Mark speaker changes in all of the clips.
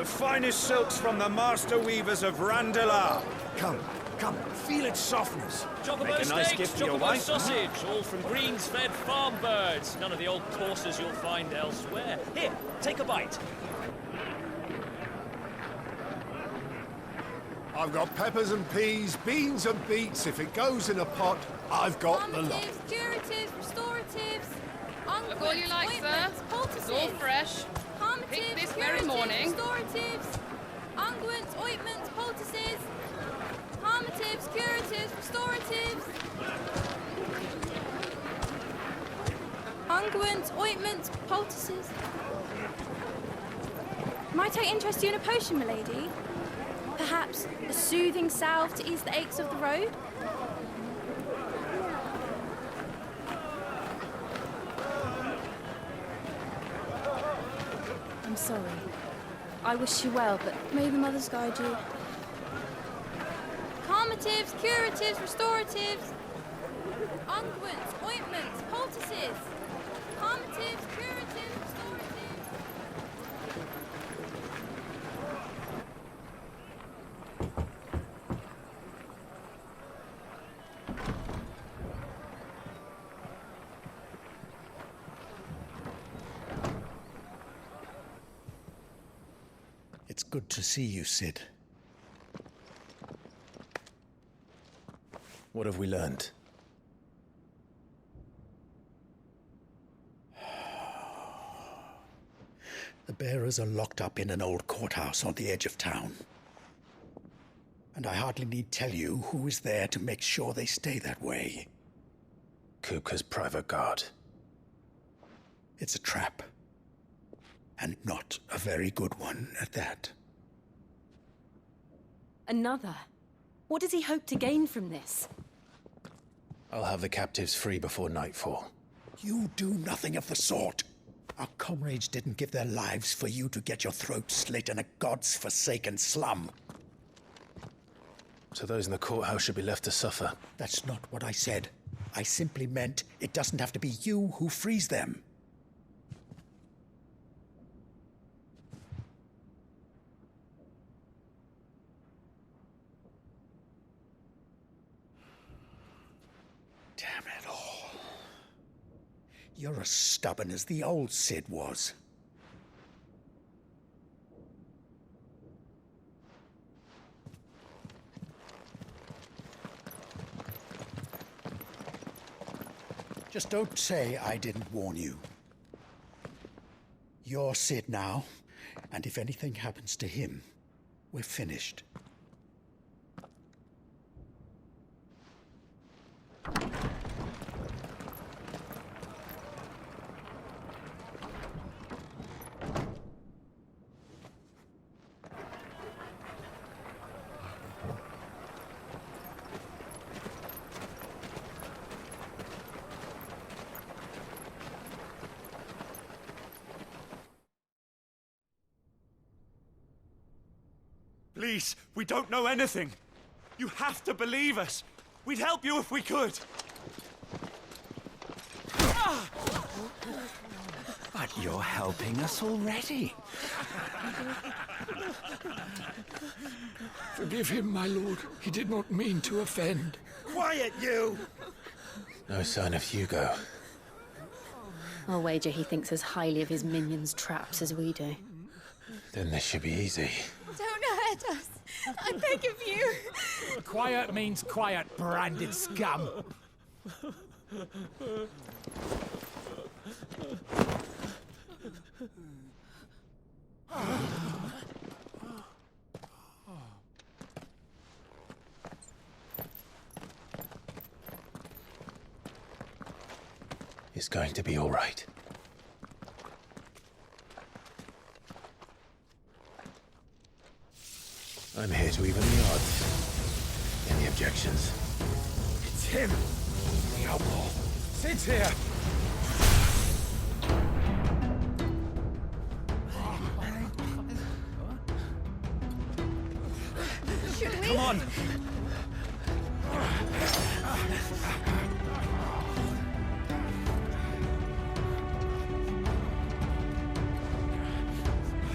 Speaker 1: The finest silks from the master weavers of Randalar. Come, come, feel its softness.
Speaker 2: Chocobo
Speaker 1: Make a nice
Speaker 2: steaks,
Speaker 1: gift for your
Speaker 2: chocobo
Speaker 1: wife.
Speaker 2: sausage, all from greens-fed farm birds. None of the old courses you'll find elsewhere. Here, take a bite.
Speaker 3: I've got peppers and peas, beans and beets. If it goes in a pot, I've got the lot.
Speaker 4: Calmatives, curatives, restoratives,
Speaker 5: Look all you like, sir. It's all fresh. Picked this very morning.
Speaker 4: Restoratives, unguents, ointments, poultices, calmatives, curatives, restoratives, unguents, ointments, poultices. Might I interest you in a potion, milady? Perhaps a soothing salve to ease the aches of the road? I'm sorry. I wish you well, but may the mothers guide you. Calmatives, curatives, restoratives, unguents, ointments, poultices. Calmatives, curatives, restoratives.
Speaker 6: It's good to see you, Sid.
Speaker 7: What have we learned?
Speaker 6: The bearers are locked up in an old courthouse on the edge of town. And I hardly need tell you who is there to make sure they stay that way.
Speaker 7: Kupka's private guard.
Speaker 6: It's a trap. And not a very good one at that.
Speaker 8: Another? What does he hope to gain from this?
Speaker 7: I'll have the captives free before nightfall.
Speaker 6: You do nothing of the sort. Our comrades didn't give their lives for you to get your throat slit in a god's forsaken slum.
Speaker 7: So those in the courthouse should be left to suffer.
Speaker 6: That's not what I said. I simply meant it doesn't have to be you who frees them. Damn it all. You're as stubborn as the old Sid was. Just don't say I didn't warn you. You're Sid now, and if anything happens to him, we're finished.
Speaker 1: Please, we don't know anything. You have to believe us. We'd help you if we could.
Speaker 9: But you're helping us already.
Speaker 10: Forgive him, my lord. He did not mean to offend.
Speaker 1: Quiet, you!
Speaker 7: No sign of Hugo.
Speaker 8: I'll wager he thinks as highly of his minions' traps as we do.
Speaker 7: Then this should be easy.
Speaker 4: Don't hurt us. I beg of you.
Speaker 9: Quiet means quiet, branded scum.
Speaker 7: It's going to be all right. I'm here to even the odds. Any objections?
Speaker 9: It's him, the outlaw. Sid's here.
Speaker 4: Should we?
Speaker 1: Come on!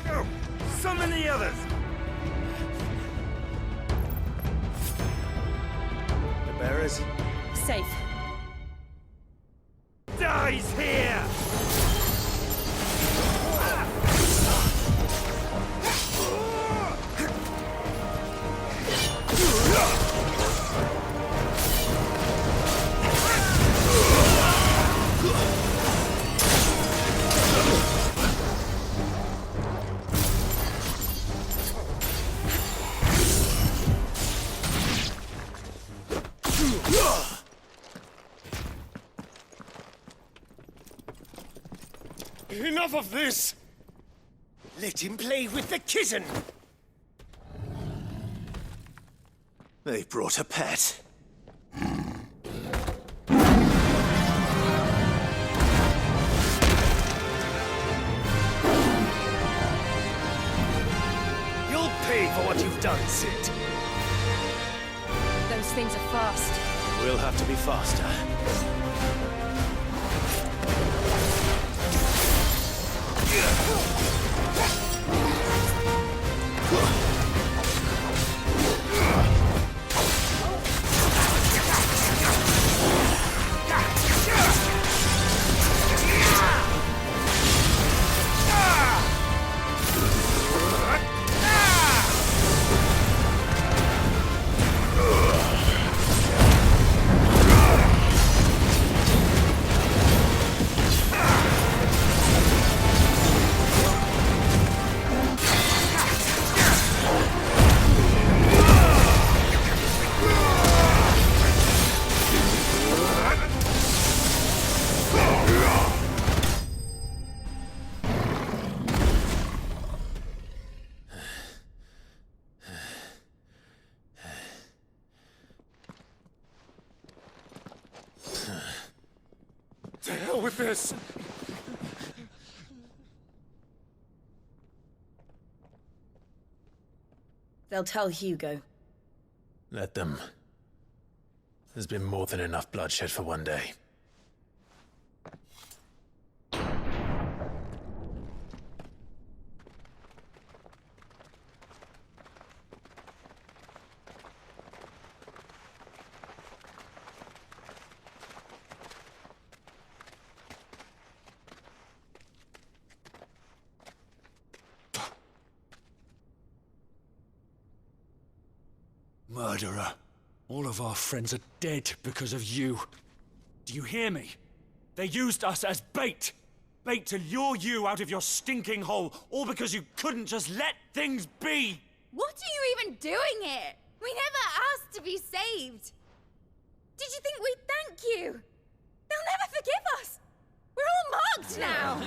Speaker 1: Go! Summon the others! others! The bearers?
Speaker 8: Safe.
Speaker 1: Dies here!
Speaker 9: Enough of this! Let him play with the kitten! They've brought a pet. You'll pay for what you've done, Sid.
Speaker 8: Those things are fast.
Speaker 9: We'll have to be faster.
Speaker 1: To hell with this!
Speaker 8: They'll tell Hugo.
Speaker 7: Let them. There's been more than enough bloodshed for one day.
Speaker 1: Murderer. All of our friends are dead because of you. Do you hear me? They used us as bait. Bait to lure you out of your stinking hole, all because you couldn't just let things be.
Speaker 4: What are you even doing here? We never asked to be saved. Did you think we'd thank you? They'll never forgive us. We're all marked now.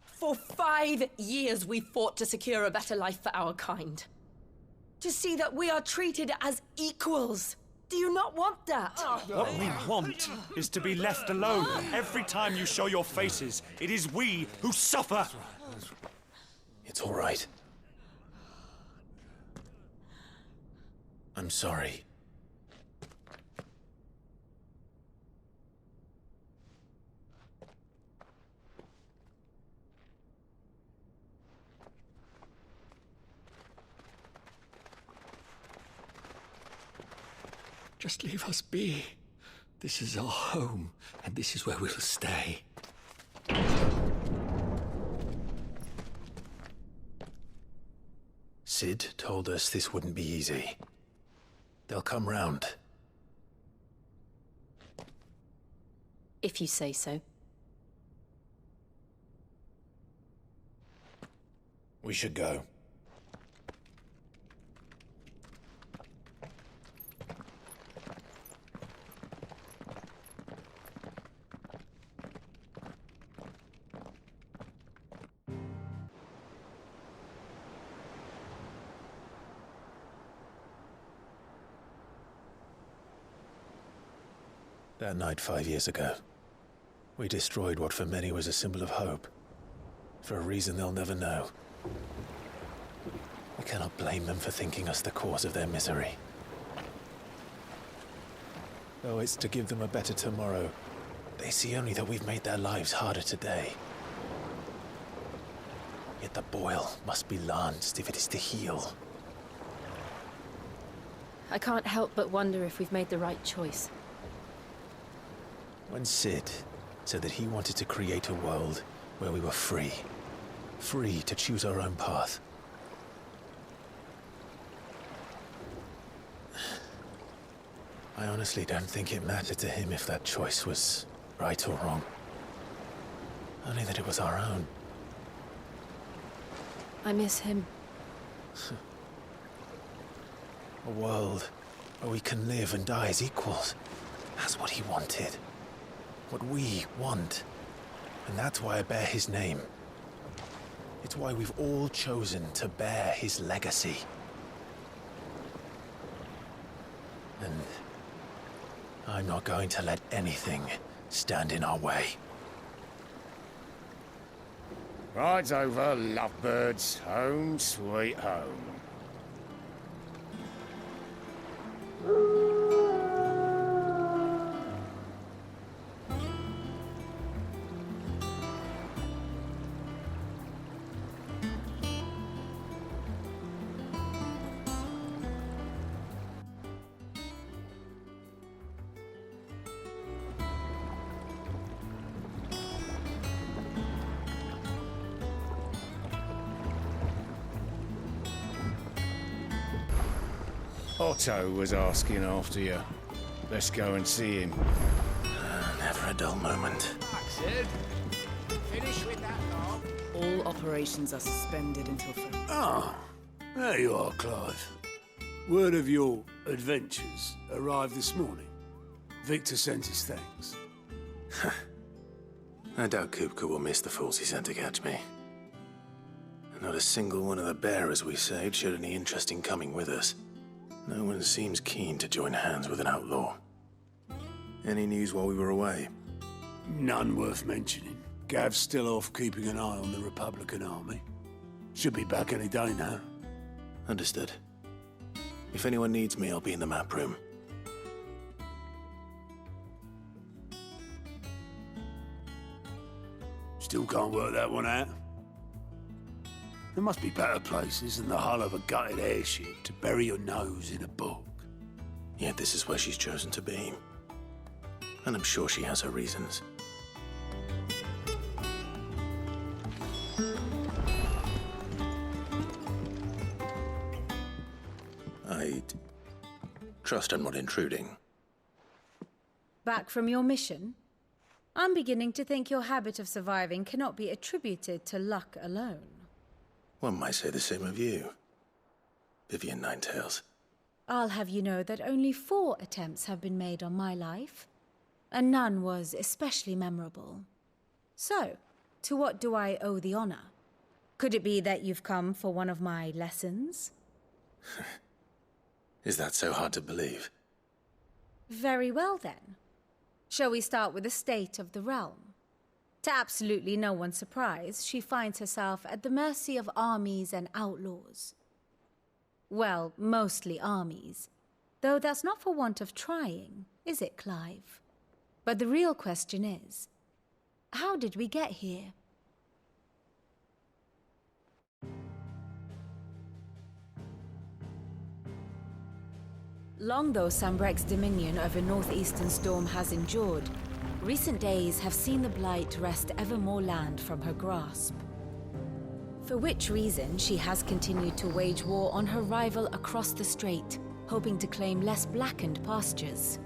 Speaker 8: For 5 years we fought to secure a better life for our kind. To see that we are treated as equals. Do you not want that?
Speaker 1: What we want is to be left alone. Every time you show your faces, it is we who suffer.
Speaker 7: It's all right. I'm sorry.
Speaker 10: Just leave us be. This is our home, and this is where we'll stay.
Speaker 7: Sid told us this wouldn't be easy. They'll come round.
Speaker 8: If you say so.
Speaker 7: We should go. That night 5 years ago, we destroyed what for many was a symbol of hope. For a reason they'll never know. We cannot blame them for thinking us the cause of their misery. Though it's to give them a better tomorrow, they see only that we've made their lives harder today. Yet the boil must be lanced if it is to heal.
Speaker 11: I can't help but wonder if we've made the right choice.
Speaker 7: When Sid said that he wanted to create a world where we were free. Free to choose our own path. I honestly don't think it mattered to him if that choice was right or wrong. Only that it was our own.
Speaker 11: I miss him.
Speaker 7: A world where we can live and die as equals. That's what he wanted. What we want. And that's why I bear his name. It's why we've all chosen to bear his legacy. And I'm not going to let anything stand in our way.
Speaker 9: Rides over, lovebirds. Home sweet home. Otto was asking after you. Let's go and see him.
Speaker 7: Never a dull moment.
Speaker 3: Sid, finish with that dog.
Speaker 12: All operations are suspended until further.
Speaker 3: Ah, there you are, Clive. Word of your adventures arrived this morning. Victor sent his thanks.
Speaker 7: I doubt Kupka will miss the fools he sent to catch me. Not a single one of the bearers we saved showed any interest in coming with us. No one seems keen to join hands with an outlaw. Any news while we were away?
Speaker 3: None worth mentioning. Gav's still off keeping an eye on the Republican army. Should be back any day now.
Speaker 7: Understood. If anyone needs me, I'll be in the map room.
Speaker 3: Still can't work that one out. There must be better places than the hull of a gutted airship to bury your nose in a book.
Speaker 7: Yet this is where she's chosen to be. And I'm sure she has her reasons. I trust I'm not intruding.
Speaker 4: Back from your mission? I'm beginning to think your habit of surviving cannot be attributed to luck alone.
Speaker 7: One might say the same of you, Vivian Ninetails.
Speaker 4: I'll have you know that only 4 attempts have been made on my life, and none was especially memorable. So, to what do I owe the honor? Could it be that you've come for one of my lessons?
Speaker 7: Is that so hard to believe?
Speaker 4: Very well then. Shall we start with the state of the realm? To absolutely no one's surprise, she finds herself at the mercy of armies and outlaws. Well, mostly armies. Though that's not for want of trying, is it, Clive? But the real question is, how did we get here? Long though Sambrek's dominion over northeastern Storm has endured, recent days have seen the Blight wrest ever more land from her grasp. For which reason she has continued to wage war on her rival across the strait, hoping to claim less blackened pastures.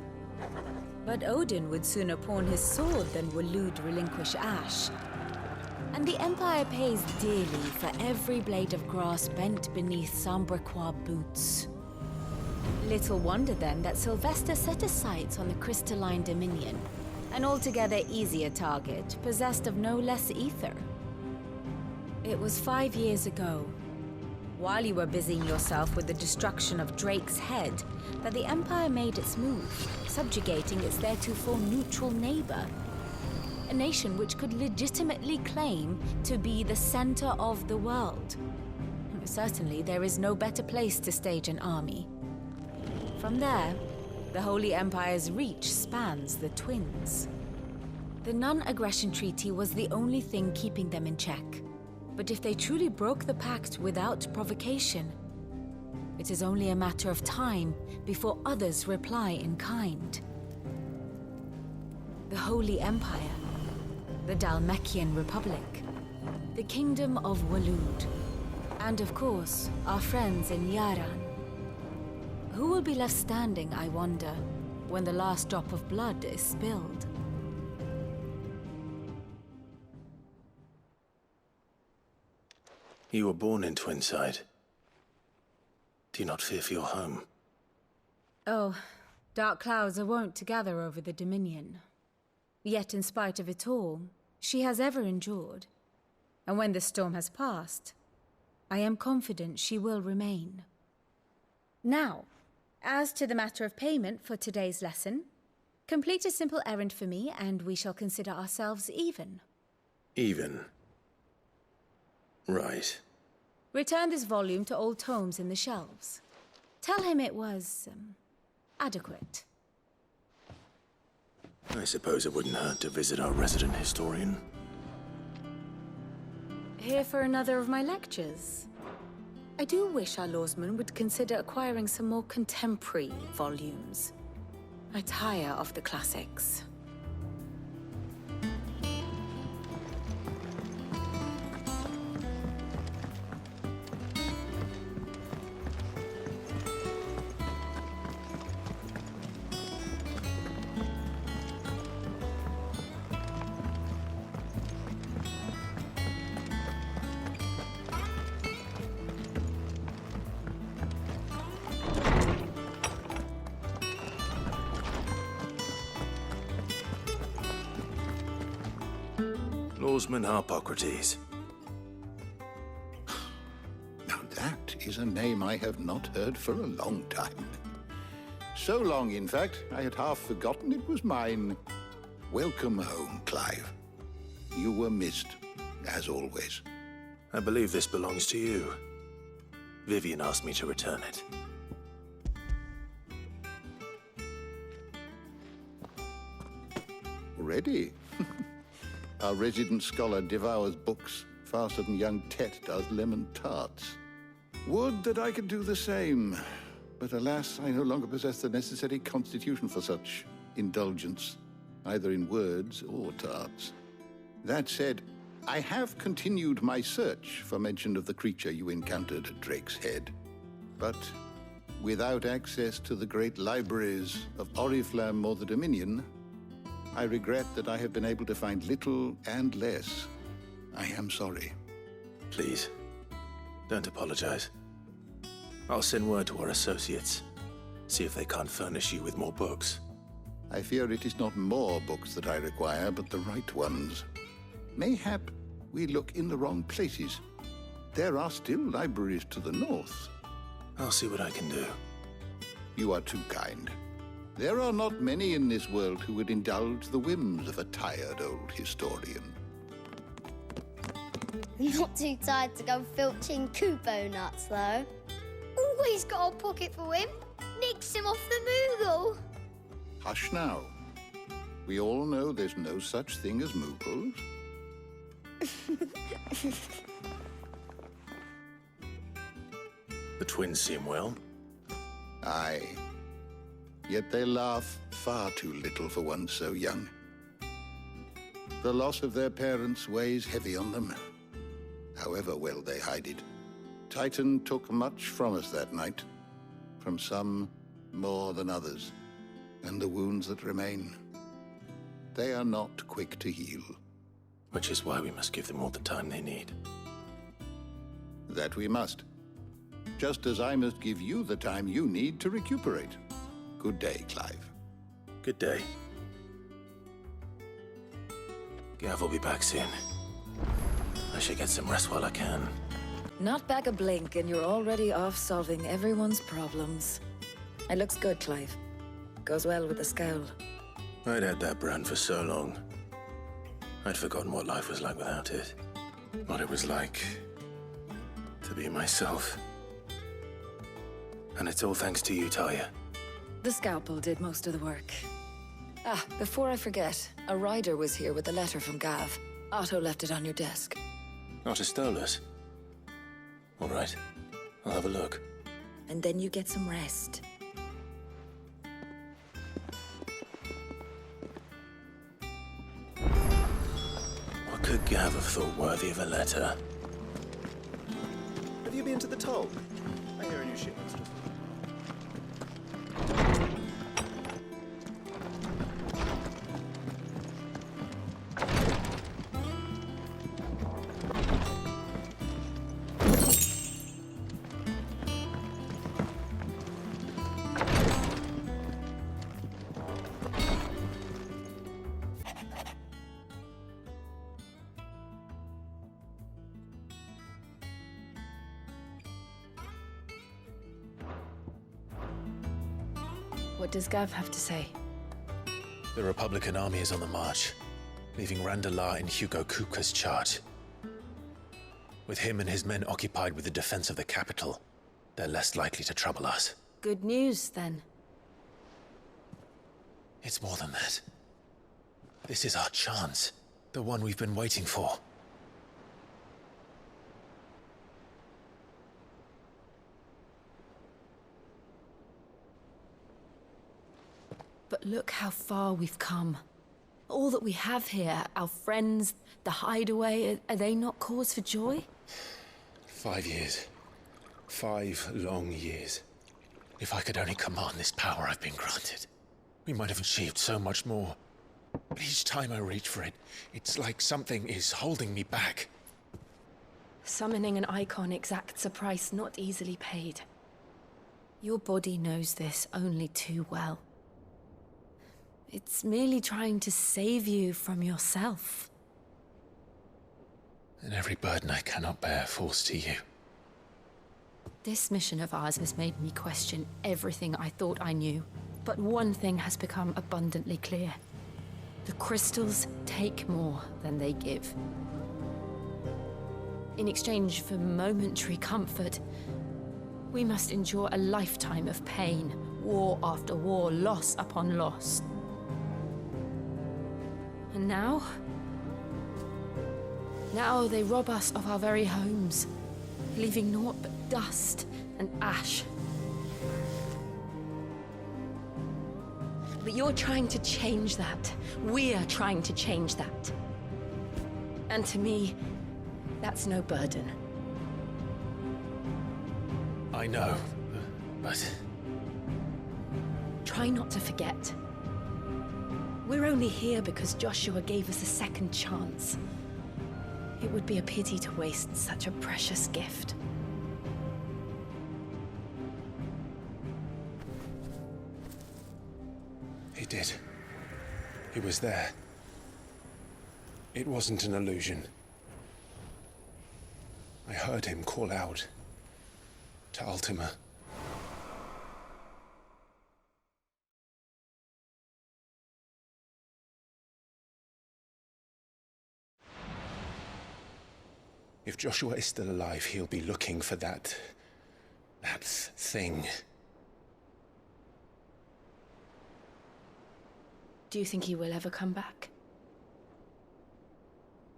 Speaker 4: But Odin would sooner pawn his sword than Waloed relinquish Ash. And the Empire pays dearly for every blade of grass bent beneath Sambrequois boots. Little wonder then that Sylvester set his sights on the Crystalline Dominion, an altogether easier target, possessed of no less ether. It was 5 years ago, while you were busying yourself with the destruction of Drake's head, that the Empire made its move, subjugating its theretofore neutral neighbor. A nation which could legitimately claim to be the center of the world. Certainly, there is no better place to stage an army. From there, the Holy Empire's reach spans the Twins. The non-aggression treaty was the only thing keeping them in check.
Speaker 11: But if they truly broke the pact without provocation, it is only a matter of time before others reply in kind. The Holy Empire, the Dhalmekian Republic, the Kingdom of Waloed, and of course, our friends in Yaran. Who will be left standing, I wonder, when the last drop of blood is spilled?
Speaker 7: You were born in Twinside. Do you not fear for your home?
Speaker 11: Oh, dark clouds are wont to gather over the Dominion. Yet in spite of it all, she has ever endured. And when the storm has passed, I am confident she will remain. Now, as to the matter of payment for today's lesson, complete a simple errand for me and we shall consider ourselves even.
Speaker 7: Even? Right.
Speaker 11: Return this volume to old tomes in the shelves. Tell him it was, adequate.
Speaker 7: I suppose it wouldn't hurt to visit our resident historian.
Speaker 11: Here for another of my lectures? I do wish our lawsman would consider acquiring some more contemporary volumes. I tire of the classics.
Speaker 7: Lawsman Harpocrates.
Speaker 13: Now that is a name I have not heard for a long time. So long, in fact, I had half forgotten it was mine. Welcome home, Clive. You were missed, as always.
Speaker 7: I believe this belongs to you. Vivian asked me to return it.
Speaker 13: Already? Our resident scholar devours books faster than young Tet does lemon tarts. Would that I could do the same. But alas, I no longer possess the necessary constitution for such indulgence, either in words or tarts. That said, I have continued my search for mention of the creature you encountered at Drake's Head. But without access to the great libraries of Oriflamme or the Dominion, I regret that I have been able to find little and less. I am sorry.
Speaker 7: Please, don't apologize. I'll send word to our associates. See if they can't furnish you with more books.
Speaker 13: I fear it is not more books that I require, but the right ones. Mayhap we look in the wrong places. There are still libraries to the north.
Speaker 7: I'll see what I can do.
Speaker 13: You are too kind. There are not many in this world who would indulge the whims of a tired old historian.
Speaker 14: Not too tired to go filching Kupo nuts, though. Always got a pocket for him. Nicks him off the Moogle.
Speaker 13: Hush now. We all know there's no such thing as Moogles.
Speaker 7: The twins seem well.
Speaker 13: Aye. Yet they laugh far too little for one so young. The loss of their parents weighs heavy on them, however well they hide it. Titan took much from us that night, from some more than others, and the wounds that remain, they are not quick to heal.
Speaker 7: Which is why we must give them all the time they need.
Speaker 13: That we must. Just as I must give you the time you need to recuperate. Good day, Clive.
Speaker 7: Good day. Gav will be back soon. I should get some rest while I can.
Speaker 15: Not back a blink and you're already off solving everyone's problems. It looks good, Clive. Goes well with the scowl.
Speaker 7: I'd had that brand for so long. I'd forgotten what life was like without it. What it was like to be myself. And it's all thanks to you, Talia.
Speaker 15: The scalpel did most of the work. Ah, before I forget, a rider was here with a letter from Gav. Otto left it on your desk.
Speaker 7: Not a Stolas? All right, I'll have a look.
Speaker 15: And then you get some rest.
Speaker 7: What could Gav have thought worthy of a letter?
Speaker 16: Have you been to the toll? I hear a new shipment's just...
Speaker 12: What does Gav have to say?
Speaker 7: The Republican army is on the march, leaving Randalar in Hugo Kupka's charge. With him and his men occupied with the defense of the capital, they're less likely to trouble us.
Speaker 12: Good news, then.
Speaker 7: It's more than that. This is our chance. The one we've been waiting for.
Speaker 12: But look how far we've come. All that we have here, our friends, the hideaway, are they not cause for joy?
Speaker 7: 5 years. 5 long years. If I could only command this power I've been granted, we might have achieved so much more. But each time I reach for it, it's like something is holding me back.
Speaker 12: Summoning an icon exacts a price not easily paid. Your body knows this only too well. It's merely trying to save you from yourself.
Speaker 7: And every burden I cannot bear falls to you.
Speaker 12: This mission of ours has made me question everything I thought I knew. But one thing has become abundantly clear. The crystals take more than they give. In exchange for momentary comfort, we must endure a lifetime of pain, war after war, loss upon loss. And now they rob us of our very homes, leaving naught but dust and ash. But you're trying to change that. We're trying to change that. And to me, that's no burden.
Speaker 7: I know, but...
Speaker 12: Try not to forget. We're only here because Joshua gave us a second chance. It would be a pity to waste such a precious gift.
Speaker 7: He did. He was there. It wasn't an illusion. I heard him call out to Ultima. If Joshua is still alive, he'll be looking for that thing.
Speaker 12: Do you think he will ever come back?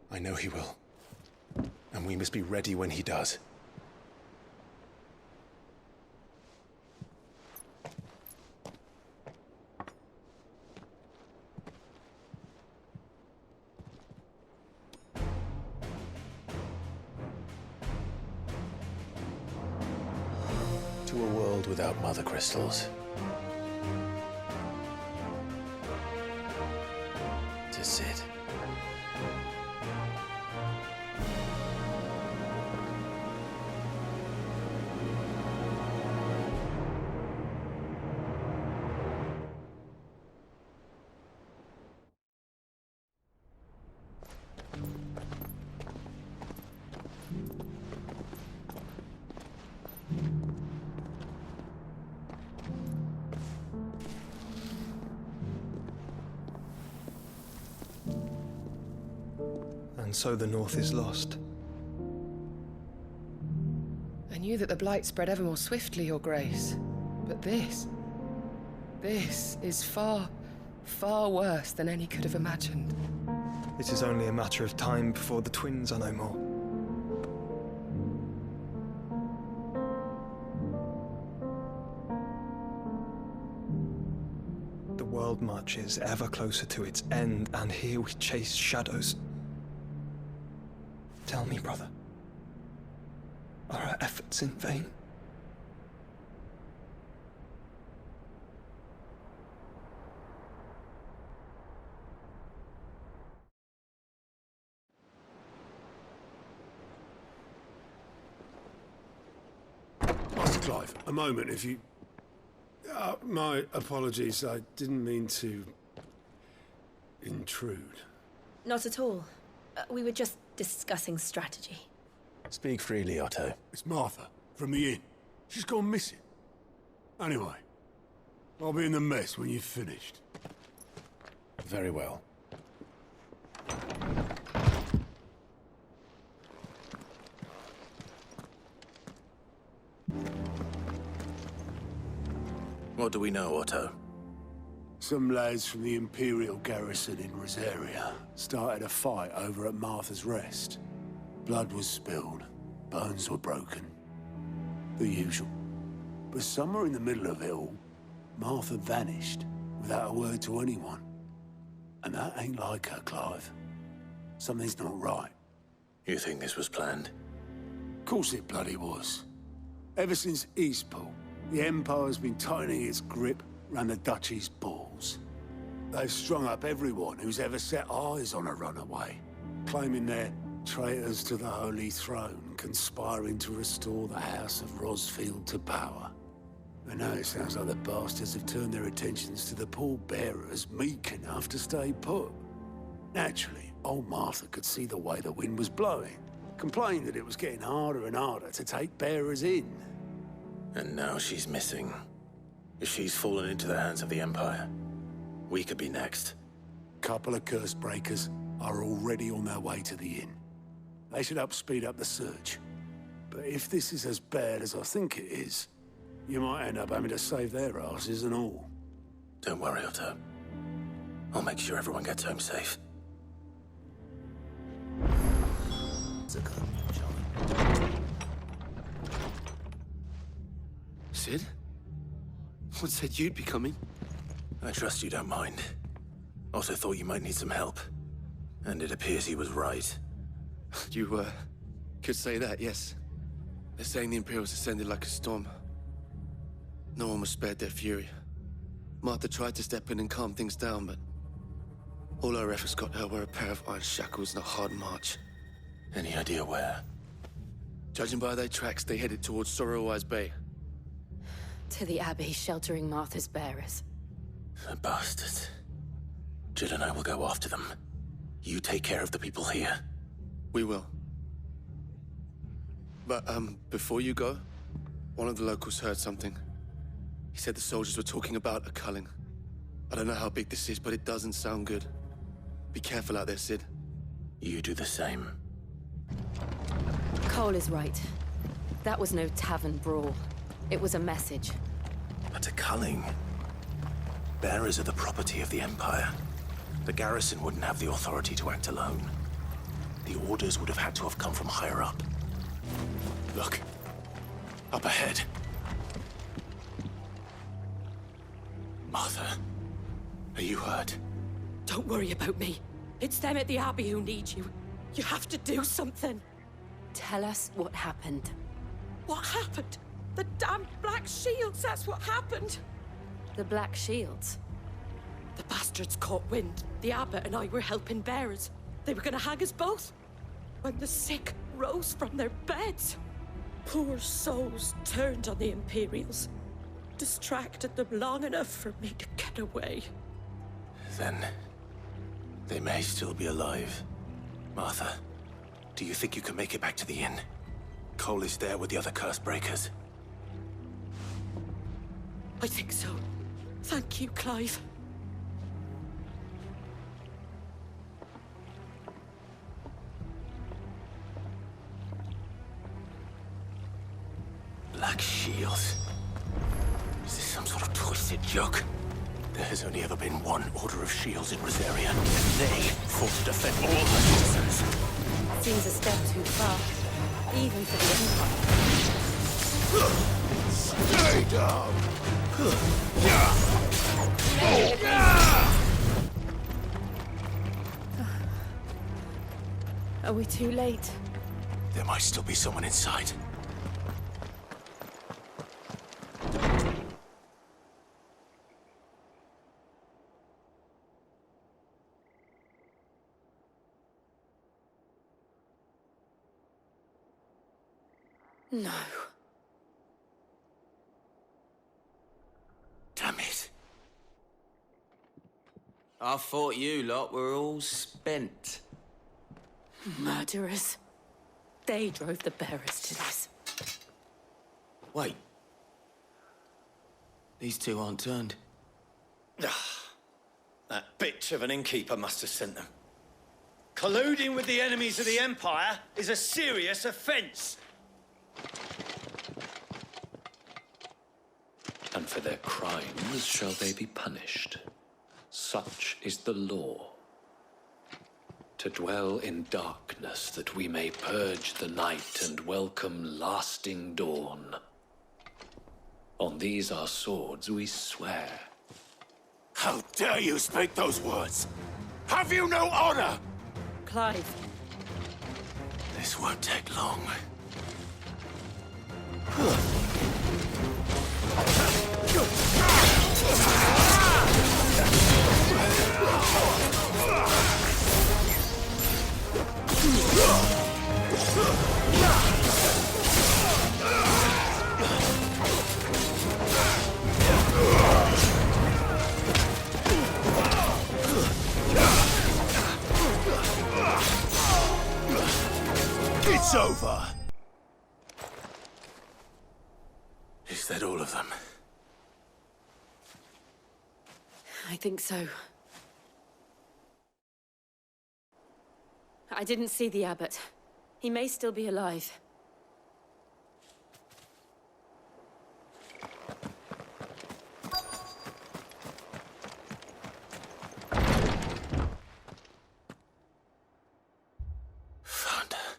Speaker 7: I know he will. And we must be ready when he does. To a world without mothercrystals. To Sid.
Speaker 16: And so the North is lost.
Speaker 5: I knew that the Blight spread ever more swiftly, Your Grace. But this is far, far worse than any could have imagined.
Speaker 16: It is only a matter of time before the twins are no more. world marches ever closer to its end, and here we chase shadows. Tell me, brother, are our efforts in vain?
Speaker 3: Master Clive, a moment, if you... my apologies, I didn't mean to... intrude.
Speaker 12: Not at all. We were just discussing strategy.
Speaker 7: Speak freely, Otto.
Speaker 3: It's Martha, from the inn. She's gone missing. Anyway, I'll be in the mess when you've finished.
Speaker 7: Very well. What do we know, Otto?
Speaker 3: Some lads from the Imperial garrison in Rosaria started a fight over at Martha's Rest. Blood was spilled, bones were broken. The usual. But somewhere in the middle of it all, Martha vanished without a word to anyone. And that ain't like her, Clive. Something's not right.
Speaker 7: You think this was planned?
Speaker 3: Of course it bloody was. Ever since Eastpool, the Empire's been tightening its grip round the Duchy's balls. They've strung up everyone who's ever set eyes on a runaway, claiming they're traitors to the Holy Throne, conspiring to restore the House of Rosfield to power. And now it sounds like the bastards have turned their attentions to the pallbearers meek enough to stay put. Naturally, old Martha could see the way the wind was blowing, complained that it was getting harder and harder to take bearers in.
Speaker 7: And now she's missing. If she's fallen into the hands of the Empire, we could be next.
Speaker 3: Couple of curse breakers are already on their way to the inn. They should help speed up the search. But if this is as bad as I think it is, you might end up having to save their asses and all.
Speaker 7: Don't worry, Otto. I'll make sure everyone gets home safe.
Speaker 17: Sid? What said you'd be coming?
Speaker 7: I trust you don't mind. Also thought you might need some help. And it appears he was right.
Speaker 17: You, could say that, yes. They're saying the Imperials ascended like a storm. No one was spared their fury. Martha tried to step in and calm things down, but all her efforts got her were a pair of iron shackles and a hard march.
Speaker 7: Any idea where?
Speaker 17: Judging by their tracks, they headed towards Sorrowwise Bay.
Speaker 12: To the Abbey, sheltering Martha's bearers.
Speaker 7: The bastards. Jill and I will go after them. You take care of the people here.
Speaker 17: We will. But, before you go, one of the locals heard something. He said the soldiers were talking about a culling. I don't know how big this is, but it doesn't sound good. Be careful out there, Sid.
Speaker 7: You do the same.
Speaker 12: Cole is right. That was no tavern brawl. It was a message.
Speaker 7: But a culling? Bearers are the property of the Empire. The garrison wouldn't have the authority to act alone. The orders would have had to have come from higher up. Look. Up ahead. Martha, are you hurt?
Speaker 8: Don't worry about me. It's them at the Abbey who need you. You have to do something.
Speaker 12: Tell us what happened.
Speaker 8: What happened? The damn Black Shields, that's what happened.
Speaker 12: The Black Shields?
Speaker 8: The bastards caught wind. The Abbot and I were helping bearers. They were gonna hang us both. When the sick rose from their beds, poor souls turned on the Imperials. Distracted them long enough for me to get away.
Speaker 7: Then they may still be alive. Martha, do you think you can make it back to the inn? Cole is there with the other curse breakers.
Speaker 8: I think so. Thank you, Clive.
Speaker 7: Black Shields? Is this some sort of twisted joke? There has only ever been one Order of Shields in Rosaria, and they fought to defend all her citizens.
Speaker 12: Seems a step too far, even for the Empire.
Speaker 13: Stay down!
Speaker 12: Are we too late?
Speaker 7: There might still be someone inside.
Speaker 12: No.
Speaker 7: Damn it.
Speaker 18: I thought you lot were all spent.
Speaker 8: Murderers. They drove the bearers to this.
Speaker 18: Wait. These two aren't turned.
Speaker 9: That bitch of an innkeeper must have sent them. Colluding with the enemies of the Empire is a serious offence.
Speaker 10: And for their crimes shall they be punished. Such is the law. To dwell in darkness that we may purge the night and welcome lasting dawn. On these our swords we swear.
Speaker 3: How dare you speak those words? Have you no honor?
Speaker 8: Clive.
Speaker 7: This won't take long.
Speaker 3: It's over.
Speaker 7: Is that all of them?
Speaker 8: I think so. I didn't see the abbot. He may still be alive.
Speaker 7: Found her.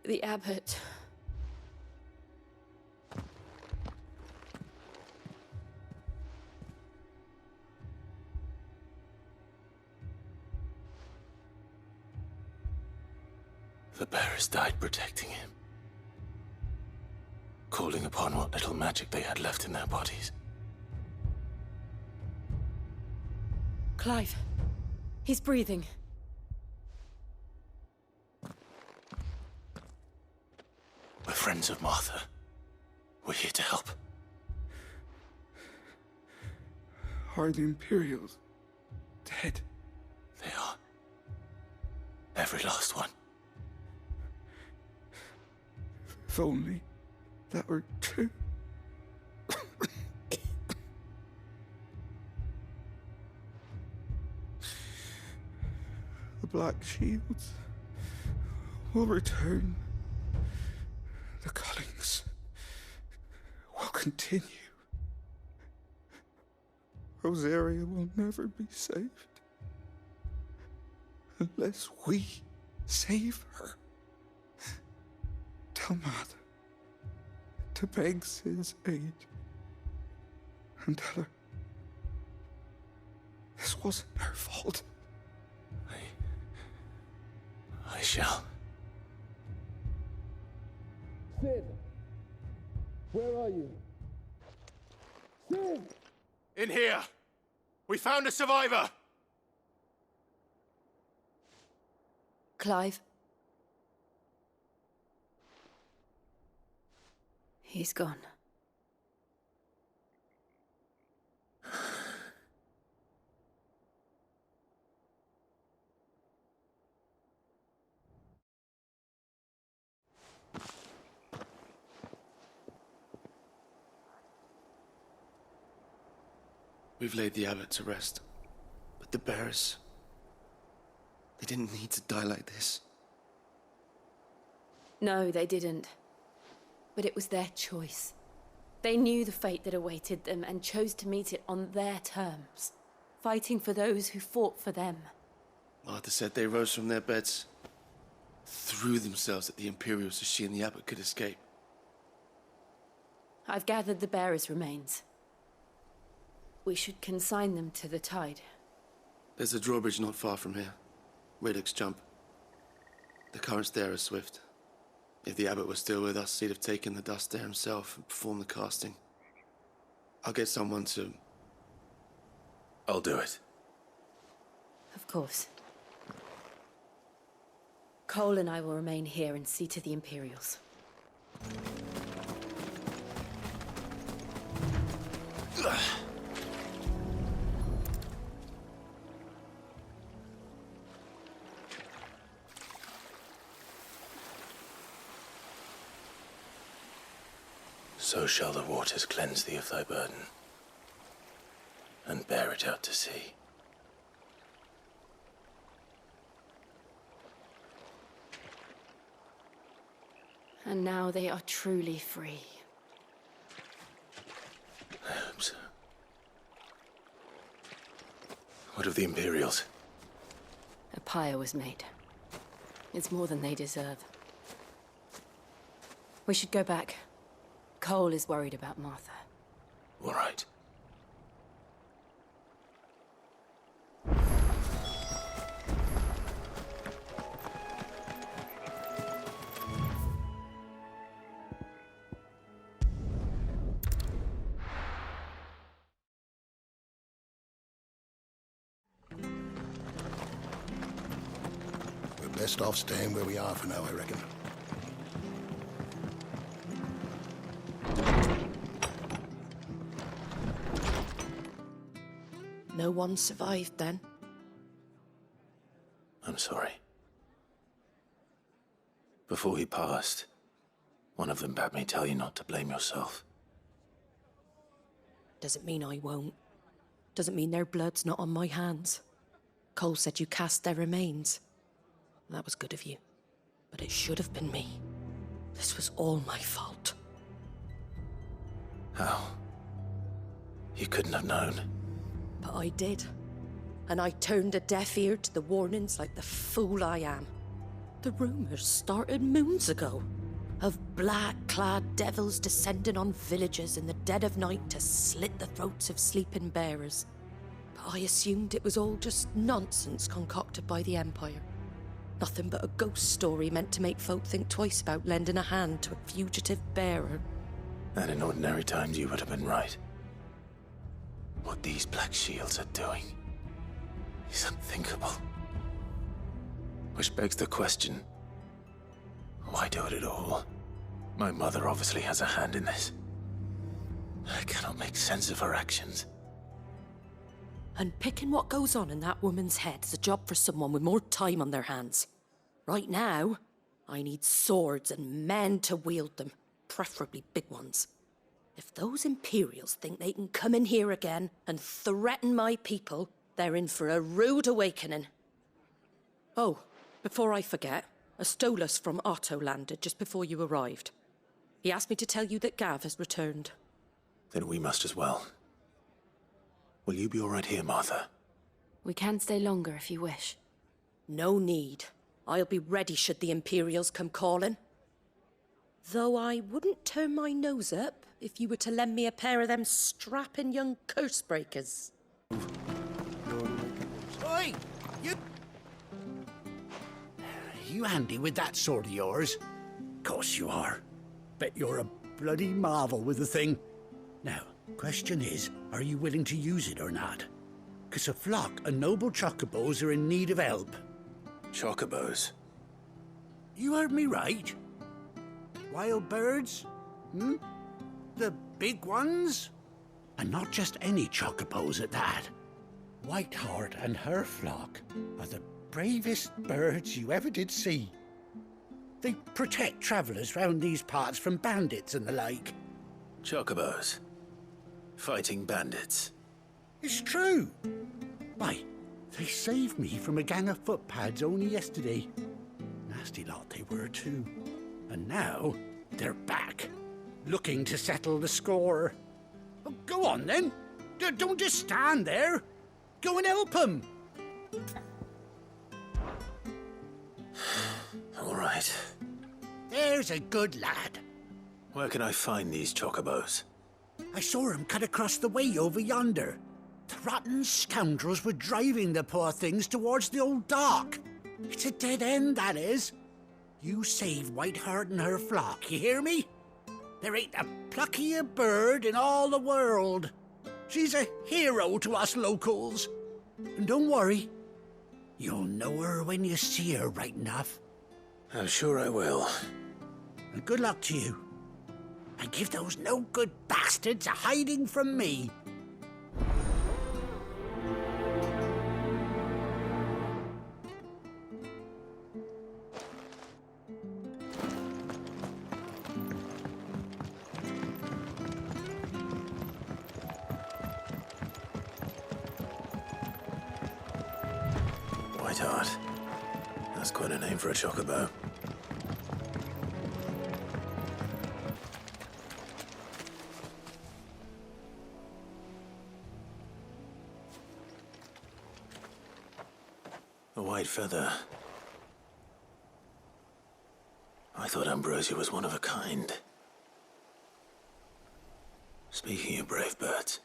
Speaker 8: The abbot.
Speaker 7: The bearers died protecting him. Calling upon what little magic they had left in their bodies.
Speaker 8: Clive. He's breathing.
Speaker 7: We're friends of Martha. We're here to help.
Speaker 19: Are the Imperials dead?
Speaker 7: They are. Every last one.
Speaker 19: If only that were true. The Black Shields will return. The cullings will continue. Rosaria will never be saved unless we save her. Tell Mother to beg Sid's aid and tell her this wasn't her fault.
Speaker 7: I shall.
Speaker 9: Sid! Where are you? Sid!
Speaker 3: In here. We found a survivor.
Speaker 8: Clive. He's gone.
Speaker 17: We've laid the abbot to rest. But the bearers... they didn't need to die like this.
Speaker 8: No, they didn't. But it was their choice. They knew the fate that awaited them and chose to meet it on their terms, fighting for those who fought for them.
Speaker 17: Martha said they rose from their beds, threw themselves at the Imperials so she and the abbot could escape.
Speaker 12: I've gathered the bearers' remains. We should consign them to the tide.
Speaker 17: There's a drawbridge not far from here. Riddick's Jump. The currents there are swift. If the abbot was still with us, he'd have taken the dust there himself and performed the casting. I'll get someone to...
Speaker 7: I'll do it.
Speaker 12: Of course. Cole and I will remain here and see to the Imperials.
Speaker 7: So shall the waters cleanse thee of thy burden, and bear it out to sea.
Speaker 12: And now they are truly free.
Speaker 7: I hope so. What of the Imperials?
Speaker 12: A pyre was made. It's more than they deserve. We should go back. Cole is worried about Martha.
Speaker 7: All right.
Speaker 13: We're best off staying where we are for now, I reckon.
Speaker 8: No one survived then?
Speaker 7: I'm sorry. Before he passed, one of them bade me tell you not to blame yourself.
Speaker 8: Doesn't mean I won't. Doesn't mean their blood's not on my hands. Cole said you cast their remains. That was good of you. But it should have been me. This was all my fault.
Speaker 7: How? You couldn't have known.
Speaker 8: But I did. And I turned a deaf ear to the warnings like the fool I am. The rumors started moons ago. Of black-clad devils descending on villages in the dead of night to slit the throats of sleeping bearers. But I assumed it was all just nonsense concocted by the Empire. Nothing but a ghost story meant to make folk think twice about lending a hand to a fugitive bearer.
Speaker 7: And in ordinary times you would have been right. What these Black Shields are doing is unthinkable. Which begs the question, why do it at all? My mother obviously has a hand in this. I cannot make sense of her actions.
Speaker 8: And picking what goes on in that woman's head is a job for someone with more time on their hands. Right now, I need swords and men to wield them, preferably big ones. If those Imperials think they can come in here again and threaten my people, they're in for a rude awakening. Oh, before I forget, a Stolas from Otto landed just before you arrived. He asked me to tell you that Gav has returned.
Speaker 7: Then we must as well. Will you be all right here, Martha?
Speaker 12: We can stay longer if you wish.
Speaker 8: No need. I'll be ready should the Imperials come calling. Though I wouldn't turn my nose up if you were to lend me a pair of them strapping young curse breakers.
Speaker 6: Oi! You handy with that sword of yours? Course you are. Bet you're a bloody marvel with the thing. Now, question is, are you willing to use it or not? 'Cause a flock of noble chocobos are in need of help.
Speaker 7: Chocobos?
Speaker 6: You heard me right. Wild birds? The big ones? And not just any chocobos at that. Whiteheart and her flock are the bravest birds you ever did see. They protect travellers round these parts from bandits and the like.
Speaker 7: Chocobos? Fighting bandits?
Speaker 6: It's true. Why, they saved me from a gang of footpads only yesterday. Nasty lot they were too. And now they're back, looking to settle the score. Well, go on then. Don't just stand there. Go and help them.
Speaker 7: All right.
Speaker 6: There's a good lad.
Speaker 7: Where can I find these chocobos?
Speaker 6: I saw him cut across the way over yonder. The rotten scoundrels were driving the poor things towards the old dock. It's a dead end, that is. You save Whiteheart and her flock, you hear me? There ain't a pluckier bird in all the world. She's a hero to us locals. And don't worry, you'll know her when you see her right enough.
Speaker 7: I'm sure I will.
Speaker 6: And good luck to you. And give those no-good bastards a hiding from me.
Speaker 7: Whiteheart. That's quite a name for a chocobo. A white feather. I thought Ambrosia was one of a kind. Speaking of brave birds.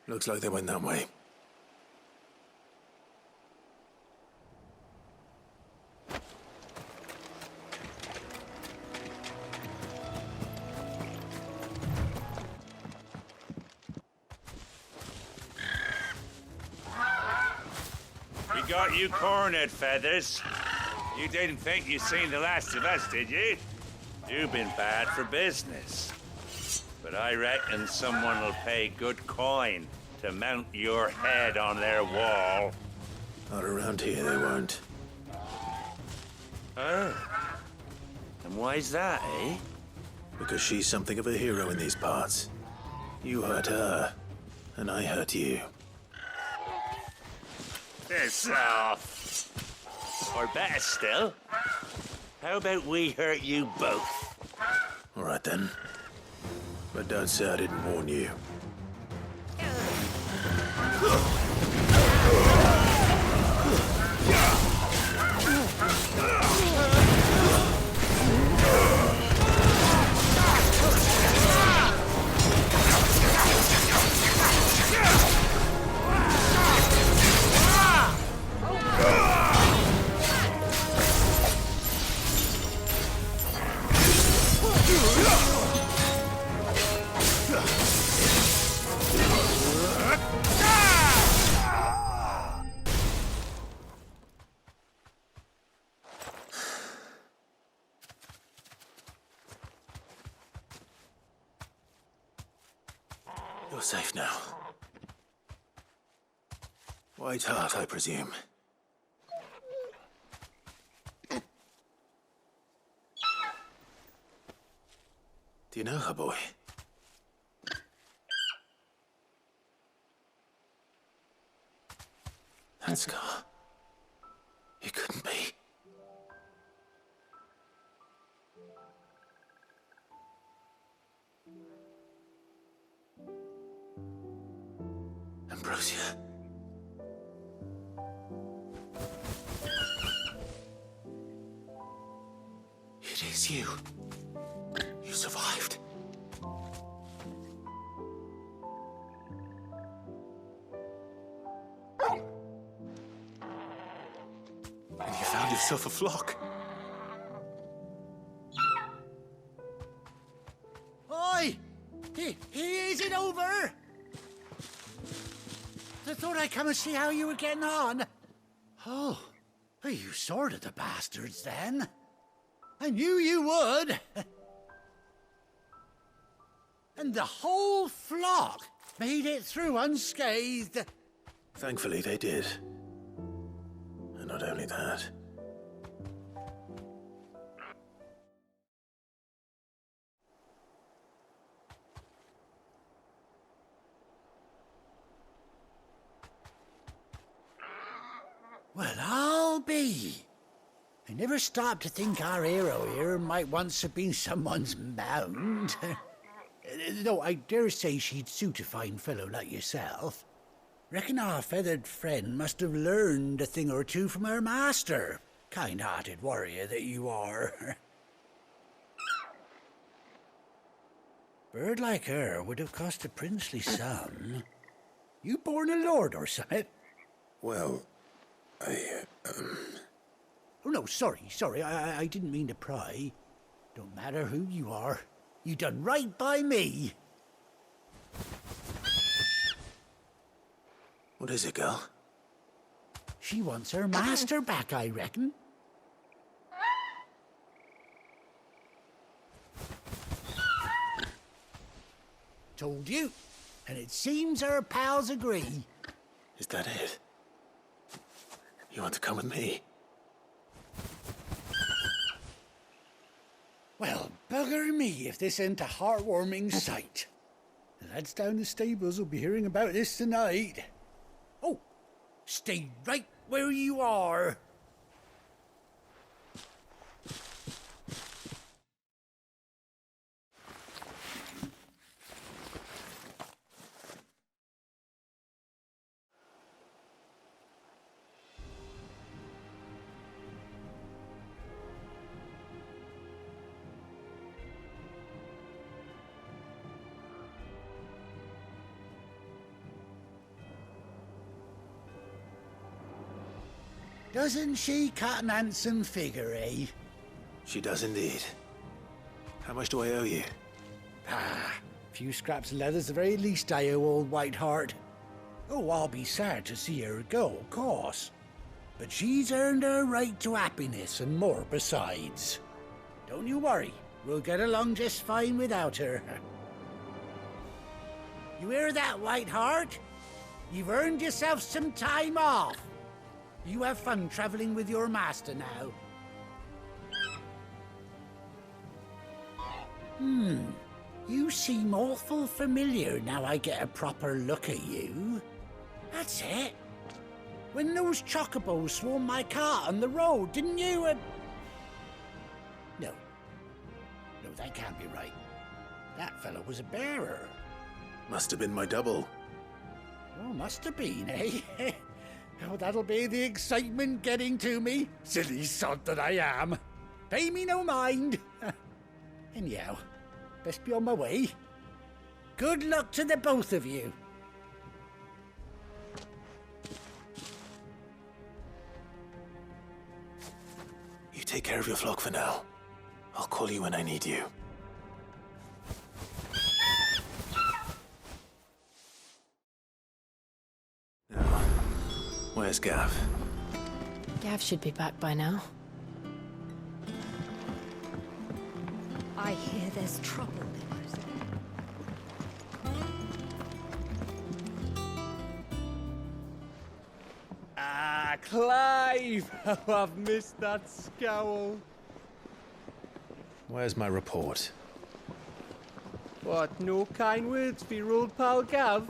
Speaker 7: Looks like they went that way.
Speaker 20: We got you cornered, Feathers. You didn't think you'd seen the last of us, did you? You've been bad for business. But I reckon someone will pay good coin to mount your head on their wall.
Speaker 7: Not around here, they won't.
Speaker 20: Oh. And why's that, eh?
Speaker 7: Because she's something of a hero in these parts. You hurt her, and I hurt you.
Speaker 20: Piss off. Or better still, how about we hurt you both?
Speaker 7: All right then. But don't say I didn't warn you. You're safe now. Whiteheart, I presume. Do you know her, boy? That scar. It couldn't be. Ambrosia. It is you. You survived. And you found yourself a flock.
Speaker 6: Oi! He isn't over! I thought I'd come and see how you were getting on. Oh, you sorted the bastards then. I knew you would. And the whole flock made it through unscathed.
Speaker 7: Thankfully, they did. And not only that.
Speaker 6: Well, I'll be. I never stopped to think our hero here might once have been someone's mound. Though I dare say she'd suit a fine fellow like yourself. Reckon our feathered friend must have learned a thing or two from her master. Kind-hearted warrior that you are. Bird like her would have cost a princely sum. You born a lord or something?
Speaker 7: Well,
Speaker 6: Oh, no, sorry. I didn't mean to pry. Don't matter who you are. You done right by me.
Speaker 7: What is it, girl?
Speaker 6: She wants her master back, I reckon. Told you. And it seems her pals agree.
Speaker 7: Is that it? You want to come with me?
Speaker 6: Well, bugger me if this ain't a heartwarming sight. The lads down the stables will be hearing about this tonight. Oh, stay right where you are. Doesn't she cut an handsome figure, eh?
Speaker 7: She does indeed. How much do I owe you?
Speaker 6: A few scraps of leather's the very least I owe old Whiteheart. Oh, I'll be sad to see her go, of course. But she's earned her right to happiness and more besides. Don't you worry, we'll get along just fine without her. You hear that, Whiteheart? You've earned yourself some time off. You have fun traveling with your master now. You seem awful familiar now I get a proper look at you. That's it. When those chocobos swarmed my cart on the road, didn't you? No, that can't be right. That fellow was a bearer.
Speaker 7: Must have been my double.
Speaker 6: Oh, must have been, eh? Oh, that'll be the excitement getting to me. Silly sod that I am. Pay me no mind. Anyhow, best be on my way. Good luck to the both of you.
Speaker 7: You take care of your flock for now. I'll call you when I need you. Where's Gav?
Speaker 12: Gav should be back by now.
Speaker 4: I hear there's trouble.
Speaker 21: Clive! Oh, I've missed that scowl.
Speaker 7: Where's my report?
Speaker 21: What, no kind words for your old pal Gav?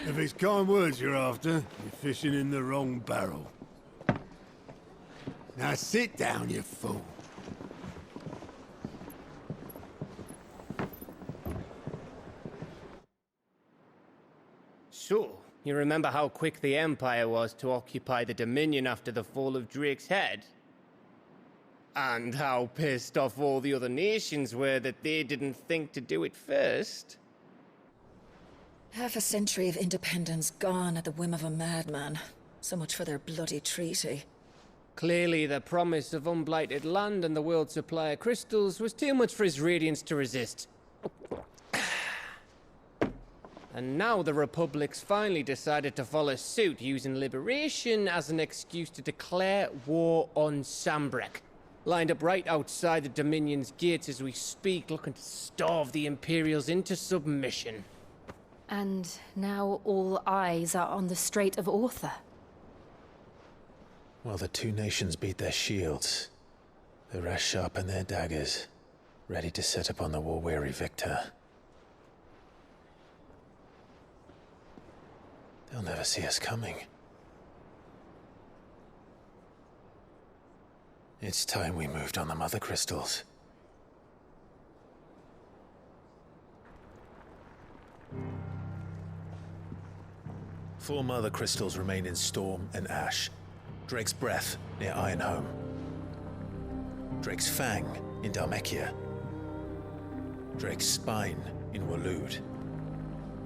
Speaker 3: If it's kind words you're after, you're fishing in the wrong barrel. Now sit down, you fool.
Speaker 21: So, you remember how quick the Empire was to occupy the Dominion after the fall of Drake's head? And how pissed off all the other nations were that they didn't think to do it first?
Speaker 15: Half a century of independence gone at the whim of a madman. So much for their bloody treaty.
Speaker 21: Clearly, the promise of unblighted land and the world's supply of crystals was too much for his radiance to resist. And now the Republic's finally decided to follow suit, using liberation as an excuse to declare war on Sambrek. Lined up right outside the Dominion's gates as we speak, looking to starve the Imperials into submission.
Speaker 12: And now all eyes are on the Strait of Author.
Speaker 7: While the two nations beat their shields, the rest sharpen their daggers, ready to set upon the war-weary victor. They'll never see us coming. It's time we moved on the mothercrystals. Four mothercrystals remain in Storm and Ash. Drake's Breath near Ironhome. Drake's Fang in Dhalmekia. Drake's spine in Waloed,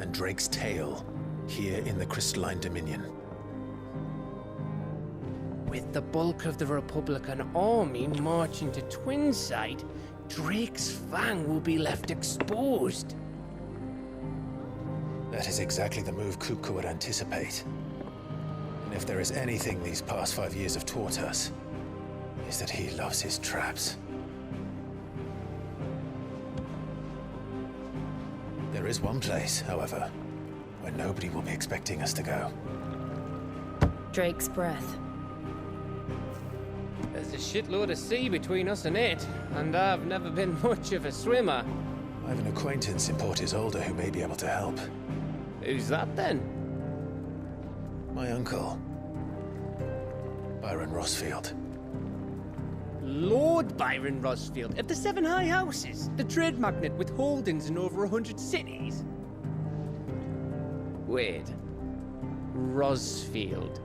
Speaker 7: and Drake's tail here in the Crystalline Dominion.
Speaker 21: With the bulk of the Republican army marching to Twinside, Drake's fang will be left exposed.
Speaker 7: That is exactly the move Kupka would anticipate. And if there is anything these past 5 years have taught us, is that he loves his traps. There is one place, however, where nobody will be expecting us to go.
Speaker 12: Drake's breath.
Speaker 21: There's a shitload of sea between us and it, and I've never been much of a swimmer.
Speaker 7: I have an acquaintance in Port Isolde who may be able to help.
Speaker 21: Who's that then?
Speaker 7: My uncle, Byron Rosfield.
Speaker 21: Lord Byron Rosfield of the Seven High Houses, the trade magnate with holdings in over 100 cities. Wait, Rosfield.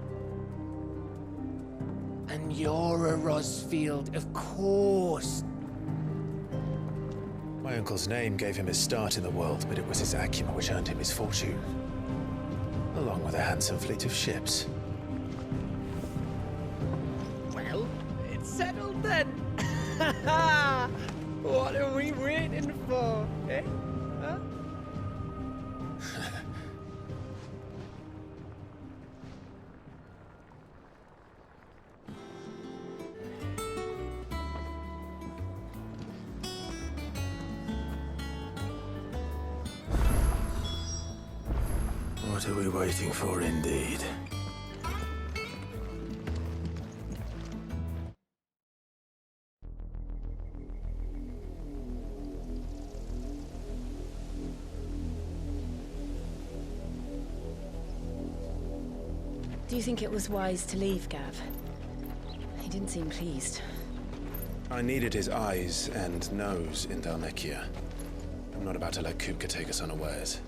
Speaker 21: And you're a Rosfield, of course.
Speaker 7: My uncle's name gave him his start in the world, but it was his acumen which earned him his fortune, along with a handsome fleet of ships.
Speaker 21: Well, it's settled then. What are we waiting for, eh? Huh?
Speaker 7: What are we waiting for, indeed?
Speaker 12: Do you think it was wise to leave, Gav? He didn't seem pleased.
Speaker 7: I needed his eyes and nose in Dhalmekia. I'm not about to let Kupka take us unawares.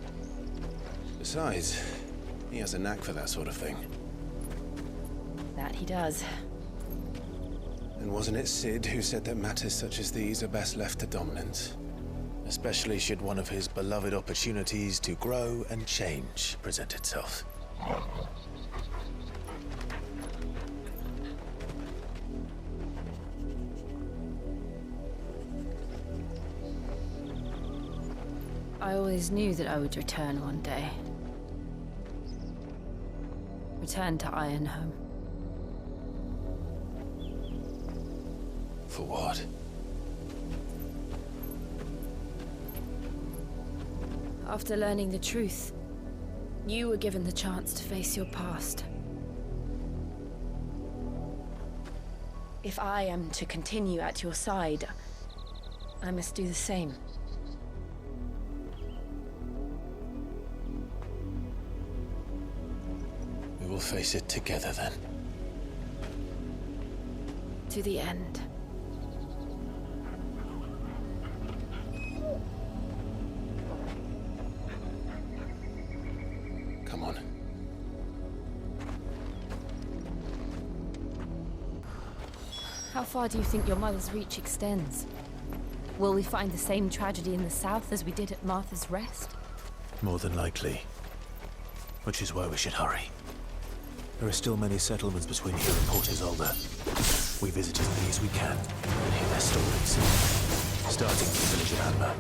Speaker 7: Besides, he has a knack for that sort of thing.
Speaker 12: That he does.
Speaker 7: And wasn't it Sid who said that matters such as these are best left to dominance? Especially should one of his beloved opportunities to grow and change present itself.
Speaker 12: I always knew that I would return one day. Return to Ironhome.
Speaker 7: For what?
Speaker 12: After learning the truth, you were given the chance to face your past. If I am to continue at your side, I must do the same.
Speaker 7: We will face it together, then.
Speaker 12: To the end.
Speaker 7: Come on.
Speaker 12: How far do you think your mother's reach extends? Will we find the same tragedy in the south as we did at Martha's Rest?
Speaker 7: More than likely. Which is why we should hurry. There are still many settlements between here and Port Isolde. We visit as many as we can and hear their stories. Starting with the village of Amber.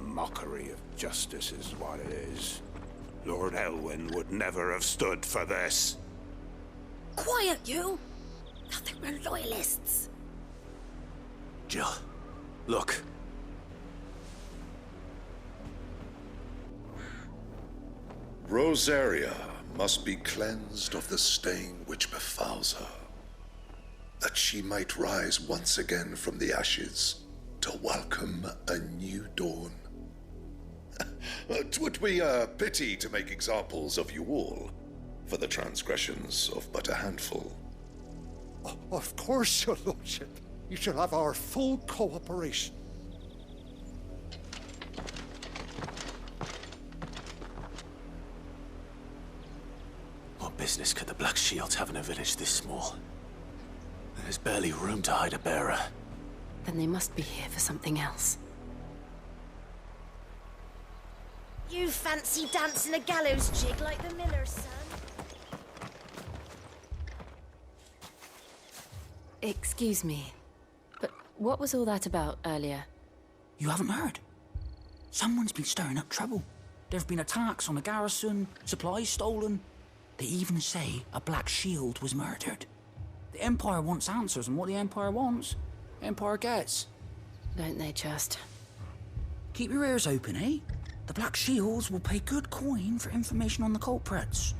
Speaker 3: Mockery of justice is what it is. Lord Elwyn would never have stood for this.
Speaker 14: Quiet, you! Nothing we're loyalists.
Speaker 7: Jill, look.
Speaker 2: Rosaria must be cleansed of the stain which befouls her, that she might rise once again from the ashes to welcome a new dawn. 'Twould be a pity to make examples of you all, for the transgressions of but a handful.
Speaker 22: Of course, your lordship. You shall have our full cooperation.
Speaker 7: What business could the Black Shields have in a village this small? There's barely room to hide a bearer.
Speaker 12: Then they must be here for something else.
Speaker 1: You fancy dancing a gallows jig like the miller's son?
Speaker 12: Excuse me, but what was all that about earlier?
Speaker 11: You haven't heard? Someone's been stirring up trouble. There have been attacks on the garrison, supplies stolen. They even say a Black Shield was murdered. The Empire wants answers, and what the Empire wants, the Empire gets.
Speaker 12: Don't they just?
Speaker 11: Keep your ears open, eh? The Black Shields will pay good coin for information on the culprits.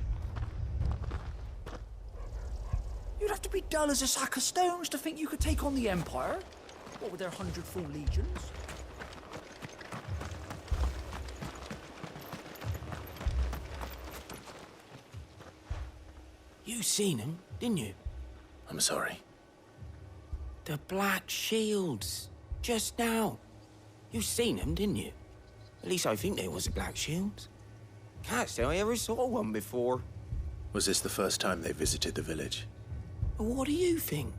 Speaker 11: You'd have to be dull as a sack of stones to think you could take on the Empire. What with their 100 full legions? You seen him, didn't you?
Speaker 7: I'm sorry.
Speaker 11: The Black Shields. Just now. You seen them, didn't you? At least I think they was the Black Shields. Can't say I ever saw one before.
Speaker 7: Was this the first time they visited the village?
Speaker 11: What do you think?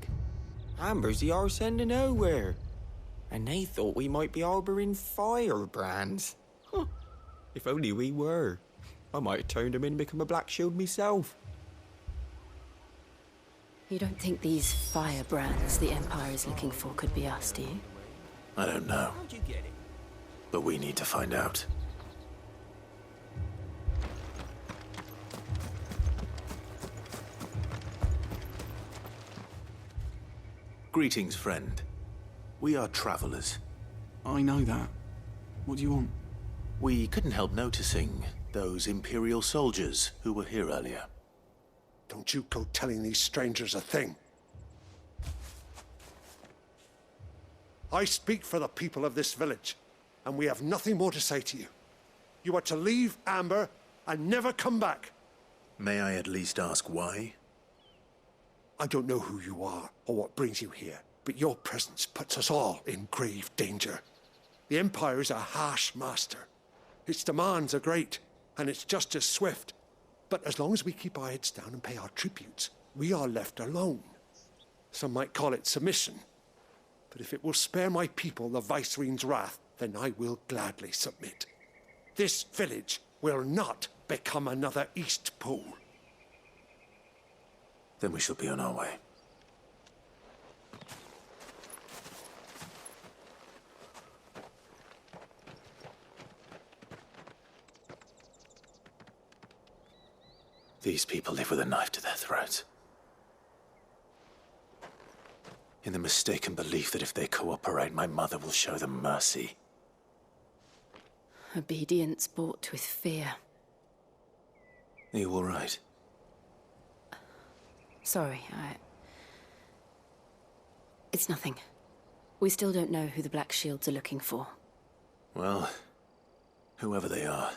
Speaker 11: Amber's the arse end of nowhere. And they thought we might be harbouring firebrands. Huh. If only we were. I might have turned them in and become a Black Shield myself.
Speaker 12: You don't think these firebrands the Empire is looking for could be us, do you?
Speaker 7: I don't know.
Speaker 11: How'd you get it?
Speaker 7: But we need to find out. Greetings, friend. We are travelers.
Speaker 19: I know that. What do you want?
Speaker 7: We couldn't help noticing those Imperial soldiers who were here earlier.
Speaker 22: Don't you go telling these strangers a thing. I speak for the people of this village, and we have nothing more to say to you. You are to leave Amber and never come back.
Speaker 7: May I at least ask why?
Speaker 22: I don't know who you are or what brings you here, but your presence puts us all in grave danger. The Empire is a harsh master. Its demands are great, and its justice swift. But as long as we keep our heads down and pay our tributes, we are left alone. Some might call it submission. But if it will spare my people the Viceroy's wrath, then I will gladly submit. This village will not become another East Pool.
Speaker 7: Then we shall be on our way. These people live with a knife to their throats. In the mistaken belief that if they cooperate, my mother will show them mercy.
Speaker 12: Obedience bought with fear.
Speaker 7: Are you all right?
Speaker 12: Sorry, It's nothing. We still don't know who the Black Shields are looking for.
Speaker 7: Well, whoever they are,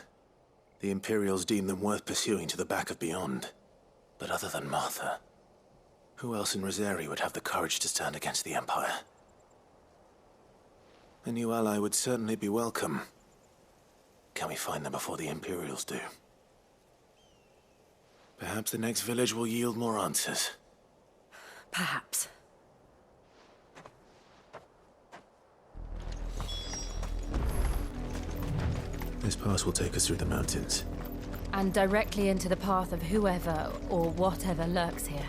Speaker 7: the Imperials deem them worth pursuing to the back of beyond. But other than Martha, who else in Rosari would have the courage to stand against the Empire? A new ally would certainly be welcome. Can we find them before the Imperials do? Perhaps the next village will yield more answers.
Speaker 12: Perhaps.
Speaker 7: This pass will take us through the mountains.
Speaker 12: And directly into the path of whoever or whatever lurks here.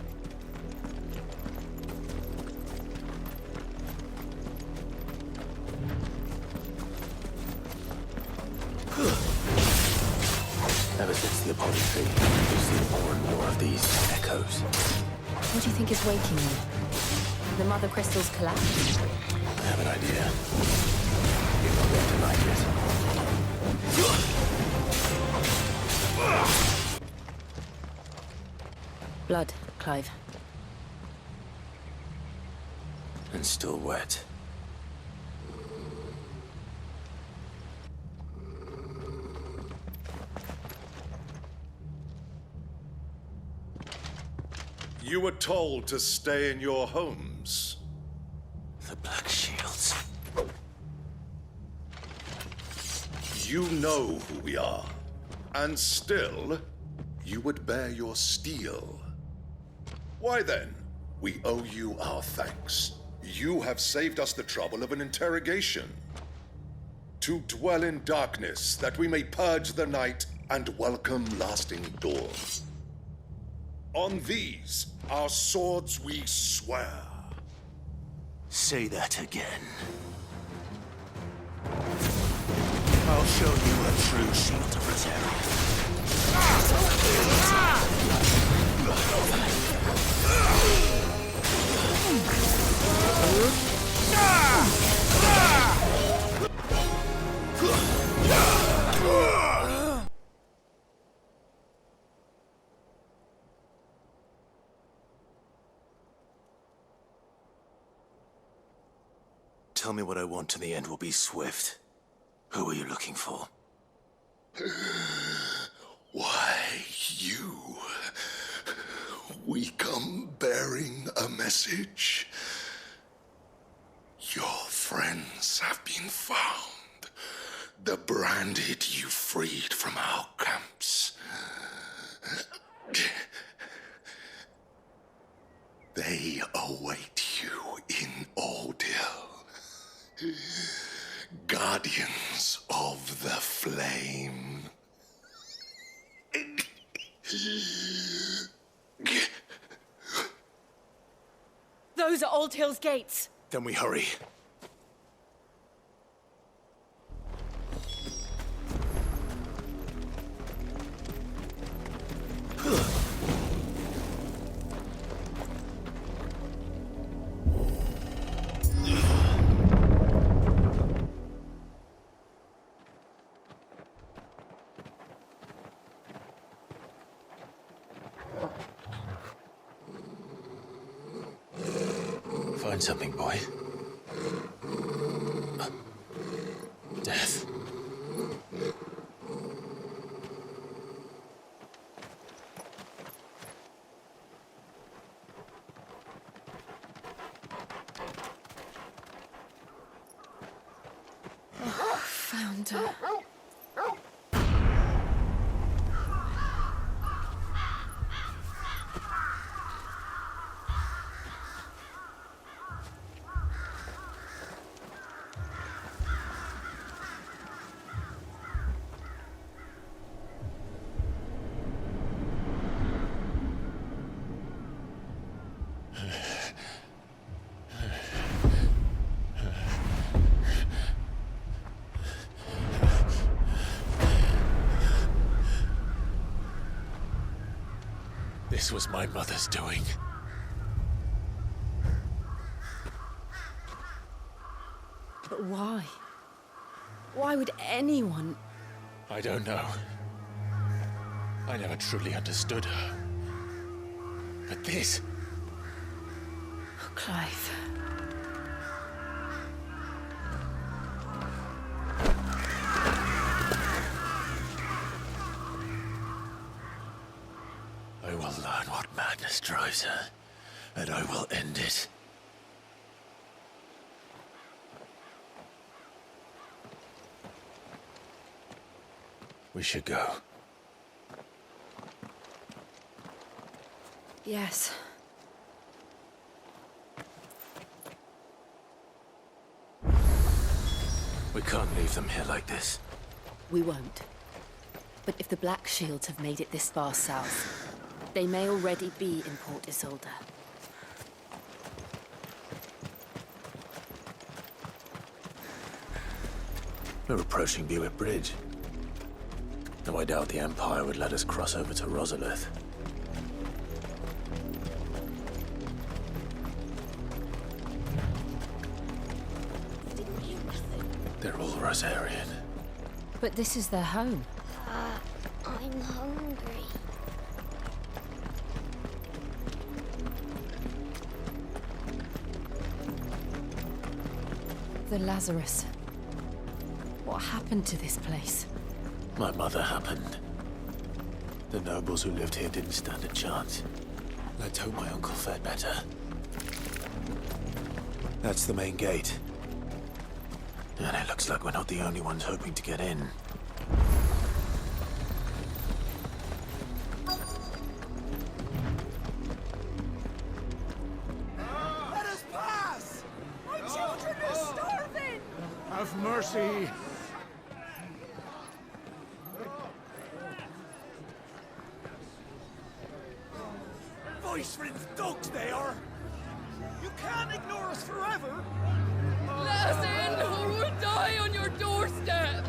Speaker 7: Ever since the Apollo tree, we've seen more and more of these echoes.
Speaker 12: What do you think is waking them? The mothercrystals collapse?
Speaker 7: I have an idea. You're not going to like it.
Speaker 12: Blood, Clive.
Speaker 7: And still wet.
Speaker 2: You were told to stay in your homes.
Speaker 7: The Black Shields.
Speaker 2: You know who we are. And still, you would bear your steel. Why then? We owe you our thanks. You have saved us the trouble of an interrogation. To dwell in darkness, that we may purge the night and welcome lasting dawn. On these, our swords we swear.
Speaker 3: Say that again. I'll show you a true shield of reserve. Tell me what I want and the end will be swift. Who are you looking for?
Speaker 2: Why, you. We come bearing a message. Your friends have been found. The branded you freed from our camps. They await you in Ordeal. Guardians of the Flame.
Speaker 8: Those are Old Hill's gates.
Speaker 3: Then we hurry. Find something, boy. Death.
Speaker 12: Oh, found her.
Speaker 3: This was my mother's doing.
Speaker 12: But why? Why would anyone...
Speaker 3: I don't know. I never truly understood her. But this...
Speaker 12: Oh, Clive.
Speaker 3: I will learn what madness drives her, and I will end it. We should go.
Speaker 12: Yes.
Speaker 3: We can't leave them here like this.
Speaker 12: We won't. But if the Black Shields have made it this far south, they may already be in Port Isolde.
Speaker 3: We're approaching Buick Bridge. No, I doubt the Empire would let us cross over to Rosalith. They're all Rosarian.
Speaker 12: But this is their home.
Speaker 14: I'm hungry.
Speaker 12: The Lazarus. What happened to this place?
Speaker 3: My mother happened. The nobles who lived here didn't stand a chance. Let's hope my uncle fared better. That's the main gate. And it looks like we're not the only ones hoping to get in.
Speaker 22: mercy!
Speaker 3: Voice for the dogs they are! You can't ignore us forever!
Speaker 5: Let us in, or we'll die on your doorstep!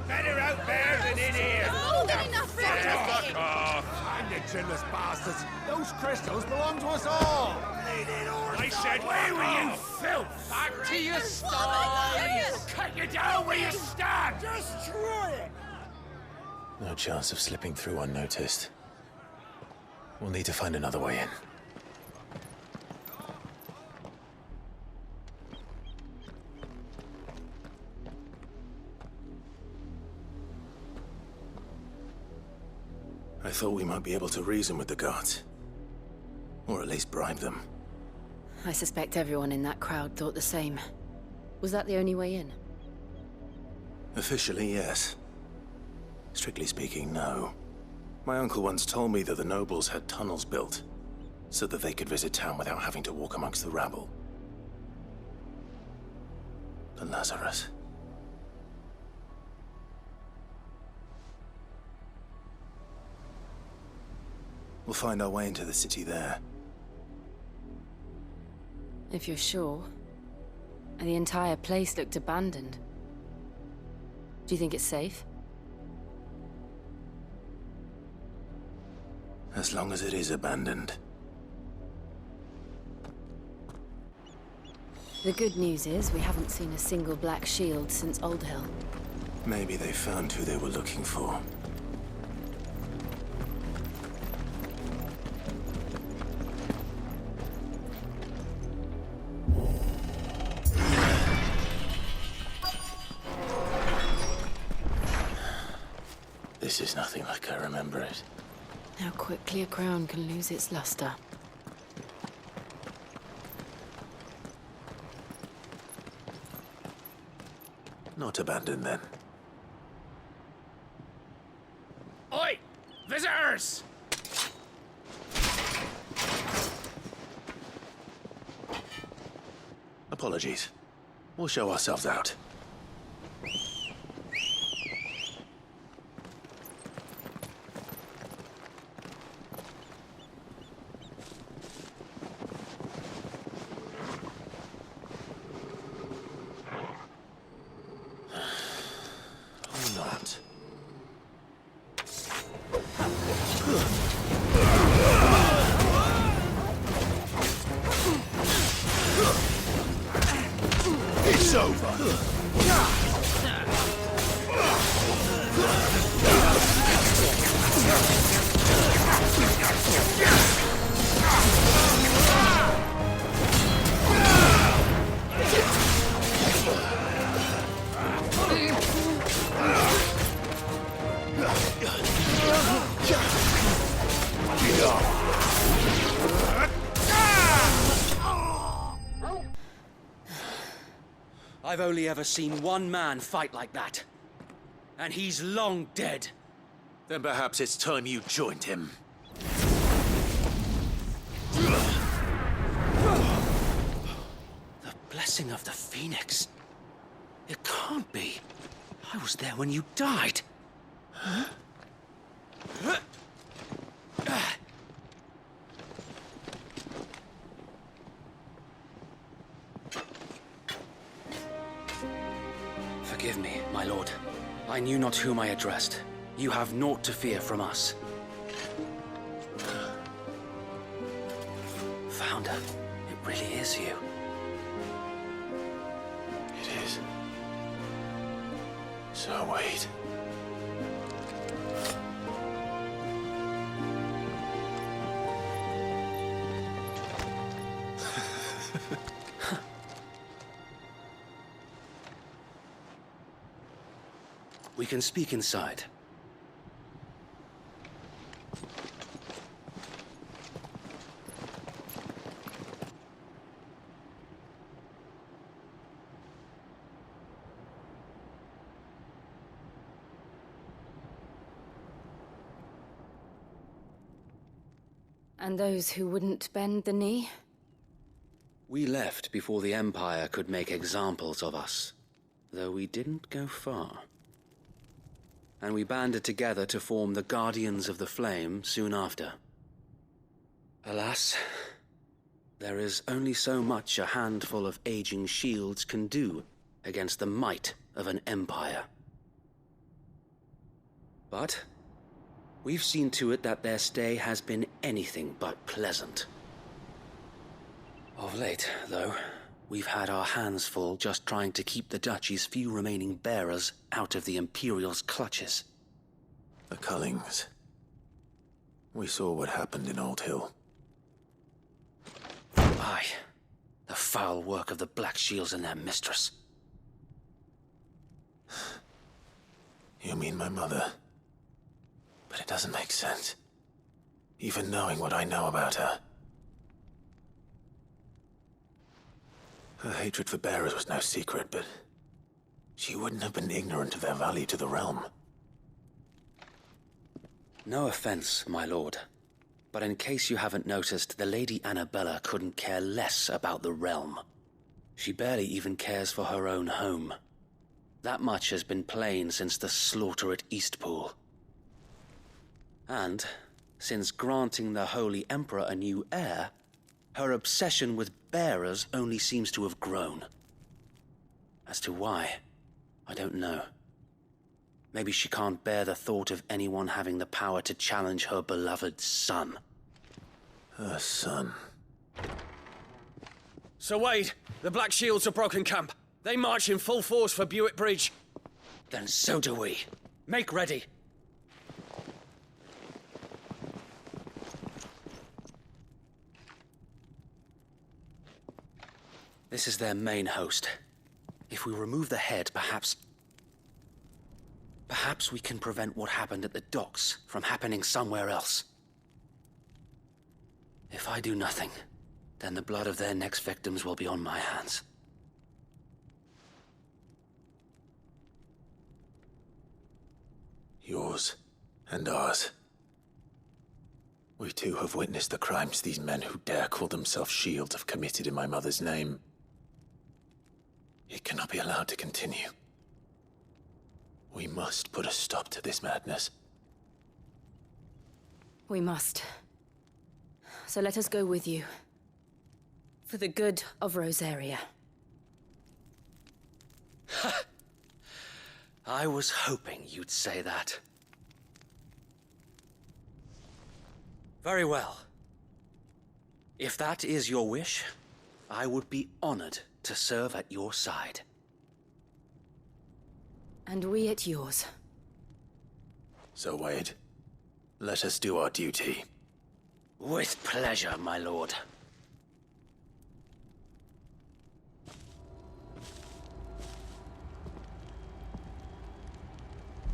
Speaker 20: Better out there than in here!
Speaker 4: More than enough room to sit in.
Speaker 20: Fuck off!
Speaker 3: I'm the chinless bastards! Those crystals belong to us all!
Speaker 20: I said, where were you, filth? Back to your sties! Cut you down where you stand!
Speaker 3: Destroy it!
Speaker 7: No chance of slipping through unnoticed. We'll need to find another way in. I thought we might be able to reason with the guards. Or at least bribe them.
Speaker 12: I suspect everyone in that crowd thought the same. Was that the only way in?
Speaker 7: Officially, yes. Strictly speaking, no. My uncle once told me that the nobles had tunnels built, so that they could visit town without having to walk amongst the rabble. But Lazarus... We'll find our way into the city there.
Speaker 12: If you're sure. And the entire place looked abandoned. Do you think it's safe?
Speaker 7: As long as it is abandoned.
Speaker 12: The good news is we haven't seen a single black shield since Old Hill.
Speaker 7: Maybe they found who they were looking for. This is nothing like I remember it.
Speaker 12: How quickly a crown can lose its luster.
Speaker 7: Not abandoned, then.
Speaker 20: Oi! Visitors!
Speaker 7: Apologies. We'll show ourselves out.
Speaker 3: It's over!
Speaker 11: I've only ever seen one man fight like that. And he's long dead.
Speaker 7: Then perhaps it's time you joined him.
Speaker 11: The blessing of the Phoenix. It can't be. I was there when you died. Huh? Forgive me, my lord. I knew not whom I addressed. You have naught to fear from us. Founder, it really is you.
Speaker 7: It is. So wait.
Speaker 11: We can speak inside.
Speaker 12: And those who wouldn't bend the knee?
Speaker 11: We left before the Empire could make examples of us.
Speaker 16: though we didn't go far. And we banded together to form the Guardians of the Flame soon after. Alas, there is only so much a handful of aging shields can do against the might of an empire. But we've seen to it that their stay has been anything but pleasant. Of late, though, we've had our hands full just trying to keep the Duchy's few remaining bearers out of the Imperial's clutches.
Speaker 7: The Cullings. We saw what happened in Old Hill.
Speaker 16: Aye. The foul work of the Black Shields and their mistress.
Speaker 7: You mean my mother? But it doesn't make sense. Even knowing what I know about her. Her hatred for bearers was no secret, but she wouldn't have been ignorant of their value to the realm.
Speaker 16: No offense, my lord. But in case you haven't noticed, the Lady Annabella couldn't care less about the realm. She barely even cares for her own home. That much has been plain since the slaughter at Eastpool. And, since granting the Holy Emperor a new heir, her obsession with bearers only seems to have grown. As to why, I don't know. Maybe she can't bear the thought of anyone having the power to challenge her beloved son.
Speaker 7: Her son.
Speaker 18: Sir Wade, the Black Shields have broken camp. They march in full force for Buick Bridge.
Speaker 16: Then so do we. Make ready. This is their main host. If we remove the head, perhaps we can prevent what happened at the docks from happening somewhere else. If I do nothing, then the blood of their next victims will be on my hands.
Speaker 7: Yours and ours. We too have witnessed the crimes these men who dare call themselves shields have committed in my mother's name. It cannot be allowed to continue. We must put a stop to this madness.
Speaker 12: We must. So let us go with you. For the good of Rosaria.
Speaker 16: I was hoping you'd say that. Very well. If that is your wish, I would be honored to serve at your side.
Speaker 12: And we at yours.
Speaker 7: So, Wade, let us do our duty.
Speaker 16: With pleasure, my lord.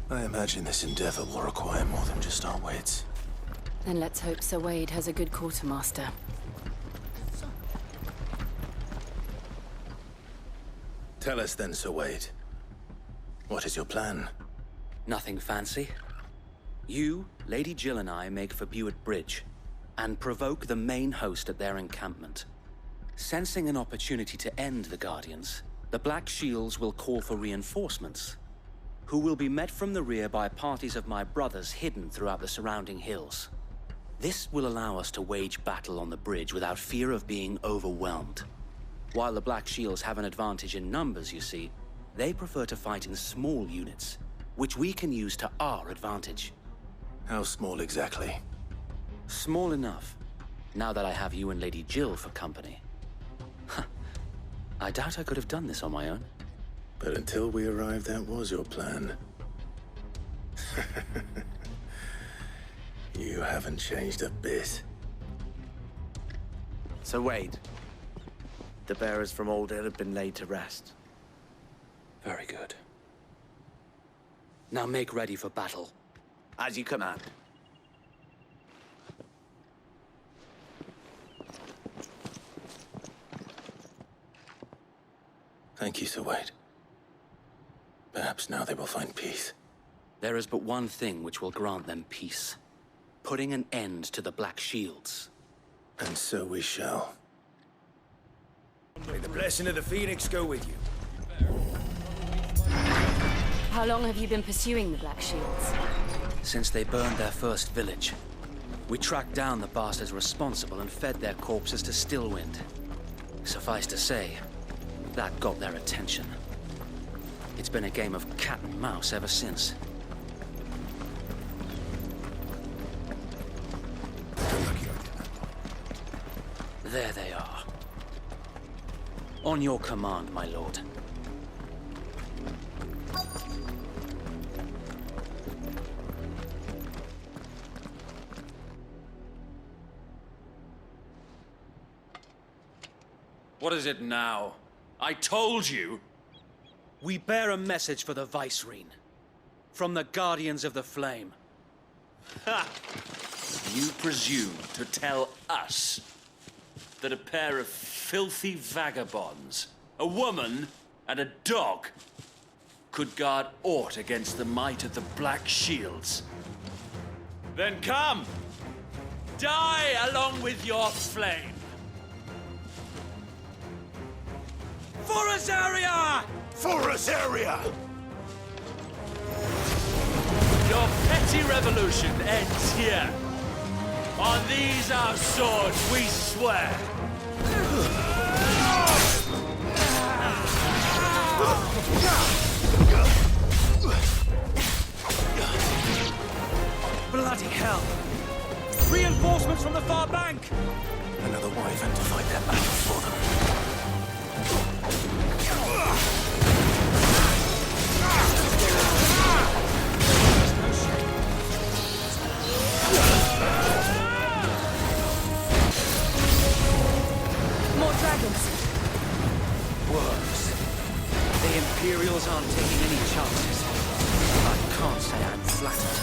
Speaker 7: I imagine this endeavor will require more than just our wits.
Speaker 12: Then let's hope Sir Wade has a good quartermaster.
Speaker 7: Tell us then, Sir Wade. What is your plan?
Speaker 16: Nothing fancy. You, Lady Jill and I make for Buick Bridge, and provoke the main host at their encampment. Sensing an opportunity to end the Guardians, the Black Shields will call for reinforcements, who will be met from the rear by parties of my brothers hidden throughout the surrounding hills. This will allow us to wage battle on the bridge without fear of being overwhelmed. While the Black Shields have an advantage in numbers, you see, they prefer to fight in small units, which we can use to our advantage.
Speaker 7: How small exactly?
Speaker 16: Small enough, now that I have you and Lady Jill for company. I doubt I could have done this on my own.
Speaker 7: But until we arrived, that was your plan. You haven't changed a bit.
Speaker 23: So Wade, the bearers from Old Hill have been laid to rest.
Speaker 16: Very good. Now make ready for battle.
Speaker 23: As you command.
Speaker 7: Thank you, Sir Wade. Perhaps now they will find peace.
Speaker 16: There is but one thing which will grant them peace. Putting an end to the Black Shields.
Speaker 7: And so we shall.
Speaker 18: May the blessing of the Phoenix go with you.
Speaker 12: How long have you been pursuing the Black Shields?
Speaker 16: Since they burned their first village. We tracked down the bastards responsible and fed their corpses to Stillwind. Suffice to say, that got their attention. It's been a game of cat and mouse ever since. There they are. On your command, my lord.
Speaker 18: What is it now? I told you!
Speaker 16: We bear a message for the Vicereine. From the Guardians of the Flame.
Speaker 20: Ha! You presume to tell us that a pair of filthy vagabonds, a woman and a dog, could guard aught against the might of the Black Shields? Then come! Die along with your flame! For Azaria!
Speaker 3: For Azaria!
Speaker 20: Your petty revolution ends here. On these our swords we swear.
Speaker 16: Bloody hell! Reinforcements from the far bank!
Speaker 7: Another wyvern to fight their battle for them.
Speaker 12: More dragons!
Speaker 16: Worms. The Imperials aren't taking any chances. I can't say I'm flattered.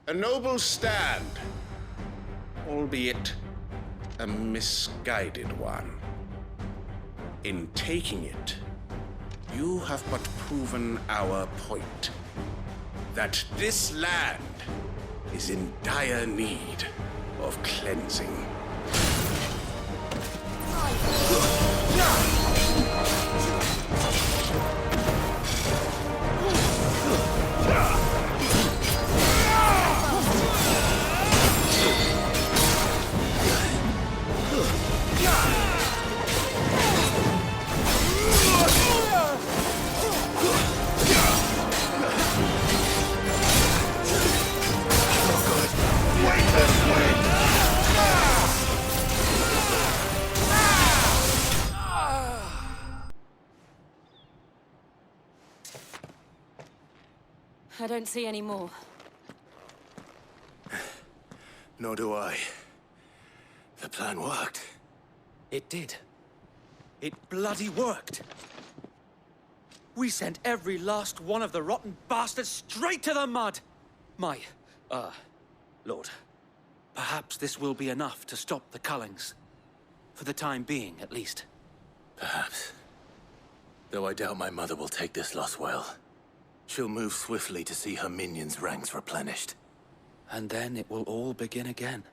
Speaker 9: A noble stand, albeit a misguided one. In taking it, you have but proven our point. That this land is in dire need of cleansing.
Speaker 12: I don't see any more.
Speaker 7: Nor do I. The plan worked.
Speaker 16: It did. It bloody worked. We sent every last one of the rotten bastards straight to the mud! My, Lord, perhaps this will be enough to stop the Cullings. For the time being, at least.
Speaker 7: Perhaps. Though I doubt my mother will take this loss well. She'll move swiftly to see her minions' ranks replenished.
Speaker 16: And then it will all begin again.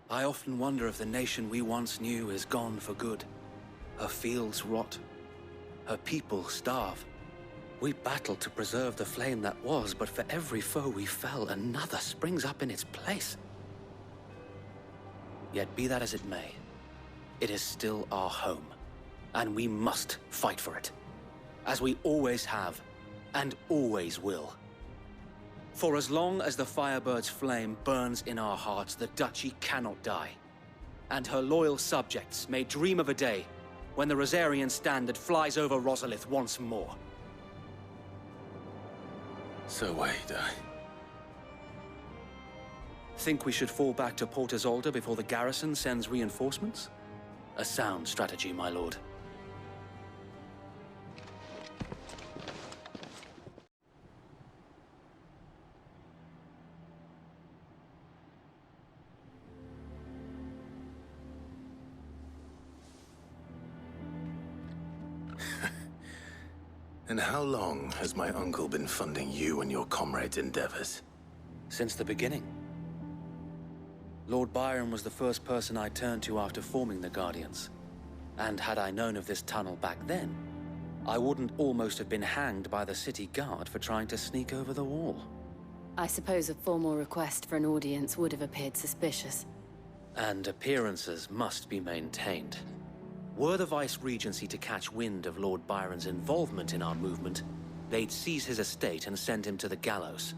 Speaker 16: I often wonder if the nation we once knew is gone for good. Her fields rot. Her people starve. We battled to preserve the flame that was, but for every foe we fell, another springs up in its place. Yet be that as it may, it is still our home, and we must fight for it. As we always have, and always will. For as long as the Firebird's flame burns in our hearts, the Duchy cannot die. And her loyal subjects may dream of a day when the Rosarian standard flies over Rosalith once more.
Speaker 7: So wait,
Speaker 16: Think we should fall back to Port Isolde before the garrison sends reinforcements? A sound strategy, my lord.
Speaker 7: And how long has my uncle been funding you and your comrades' endeavors?
Speaker 16: Since the beginning. Lord Byron was the first person I turned to after forming the Guardians. And had I known of this tunnel back then, I wouldn't almost have been hanged by the city guard for trying to sneak over the wall.
Speaker 12: I suppose a formal request for an audience would have appeared suspicious.
Speaker 16: And appearances must be maintained. Were the Vice-Regency to catch wind of Lord Byron's involvement in our movement, they'd seize his estate and send him to the gallows,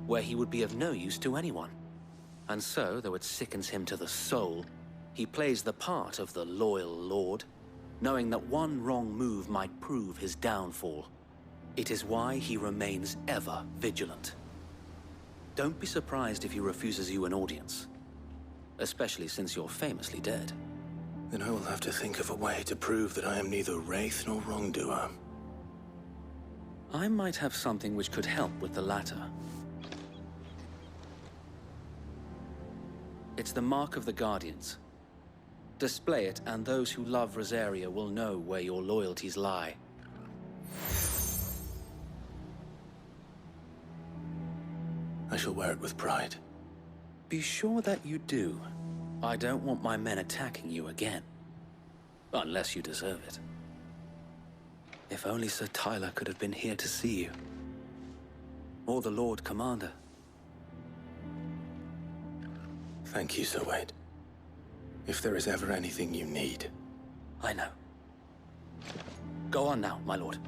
Speaker 16: where he would be of no use to anyone. And so, though it sickens him to the soul, he plays the part of the loyal lord, knowing that one wrong move might prove his downfall. It is why he remains ever vigilant. Don't be surprised if he refuses you an audience, especially since you're famously dead.
Speaker 7: Then I will have to think of a way to prove that I am neither wraith nor wrongdoer.
Speaker 16: I might have something which could help with the latter. It's the mark of the Guardians. Display it, and those who love Rosaria will know where your loyalties lie.
Speaker 7: I shall wear it with pride.
Speaker 16: Be sure that you do. I don't want my men attacking you again. Unless you deserve it. If only Sir Tyler could have been here to see you. Or the Lord Commander.
Speaker 7: Thank you, Sir Wade. If there is ever anything you need.
Speaker 16: I know. Go on now, my lord.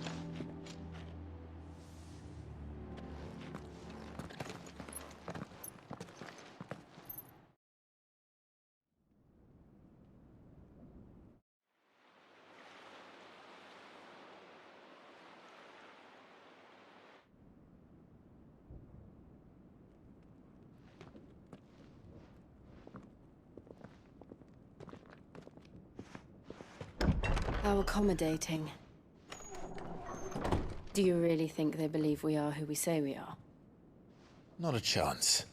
Speaker 12: How accommodating. Do you really think they believe we are who we say we are?
Speaker 7: Not a chance.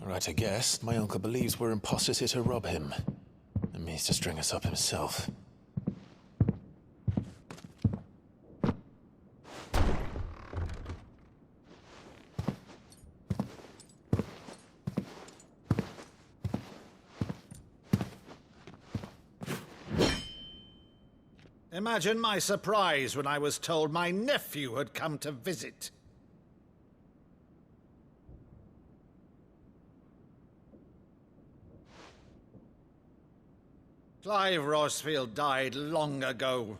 Speaker 7: Right, I guess. My uncle believes we're imposters here to rob him. And means to string us up himself.
Speaker 10: Imagine my surprise when I was told my nephew had come to visit. Clive Rosfield died long ago.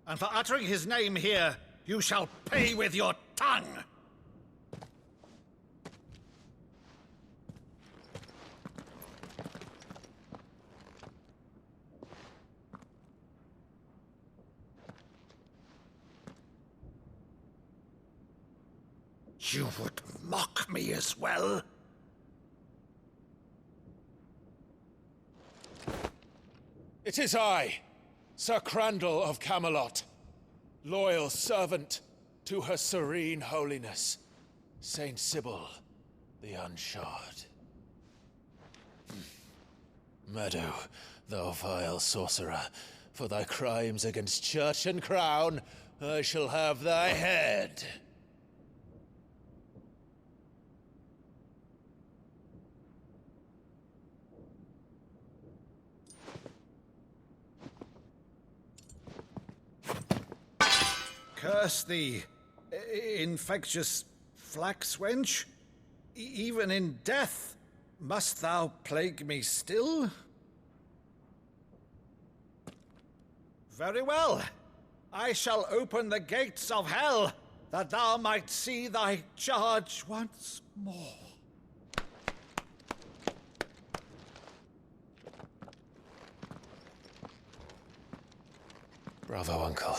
Speaker 10: And for uttering his name here, you shall pay with your tongue! You would mock me as well?
Speaker 13: It is I, Sir Crandall of Camelot, loyal servant to Her Serene Holiness, Saint Sybil the Unshod. Meadow, thou vile sorcerer, for thy crimes against church and crown, I shall have thy head.
Speaker 10: Curse thee, infectious flax wench. Even in death, must thou plague me still? Very well. I shall open the gates of hell, that thou might see thy charge once more.
Speaker 7: Bravo, Uncle.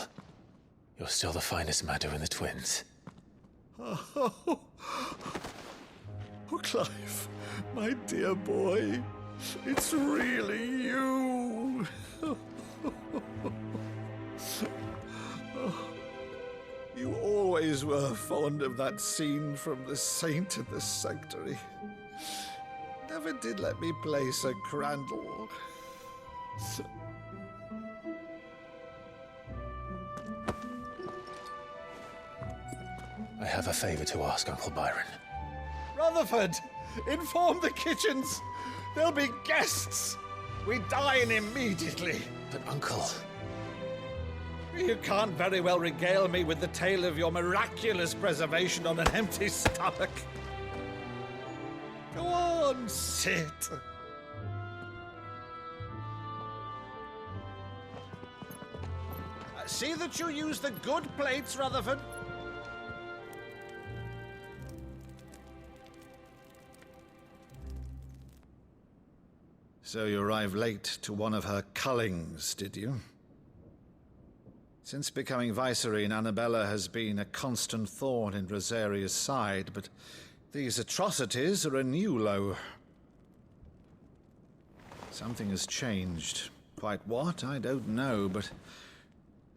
Speaker 7: You're still the finest Maddo in the twins.
Speaker 10: Oh, Clive, my dear boy, it's really you. always were fond of that scene from The Saint in the Sanctuary. Never did let me play Sir Crandall.
Speaker 7: I have a favor to ask, Uncle Byron.
Speaker 10: Rutherford, inform the kitchens. There'll be guests. We dine immediately.
Speaker 7: But, Uncle...
Speaker 10: You can't very well regale me with the tale of your miraculous preservation on an empty stomach. Go on, sit. See that you use the good plates, Rutherford. So you arrived late to one of her cullings, did you? Since becoming Vicereine, Annabella has been a constant thorn in Rosaria's side, but these atrocities are a new low. Something has changed. Quite what, I don't know, but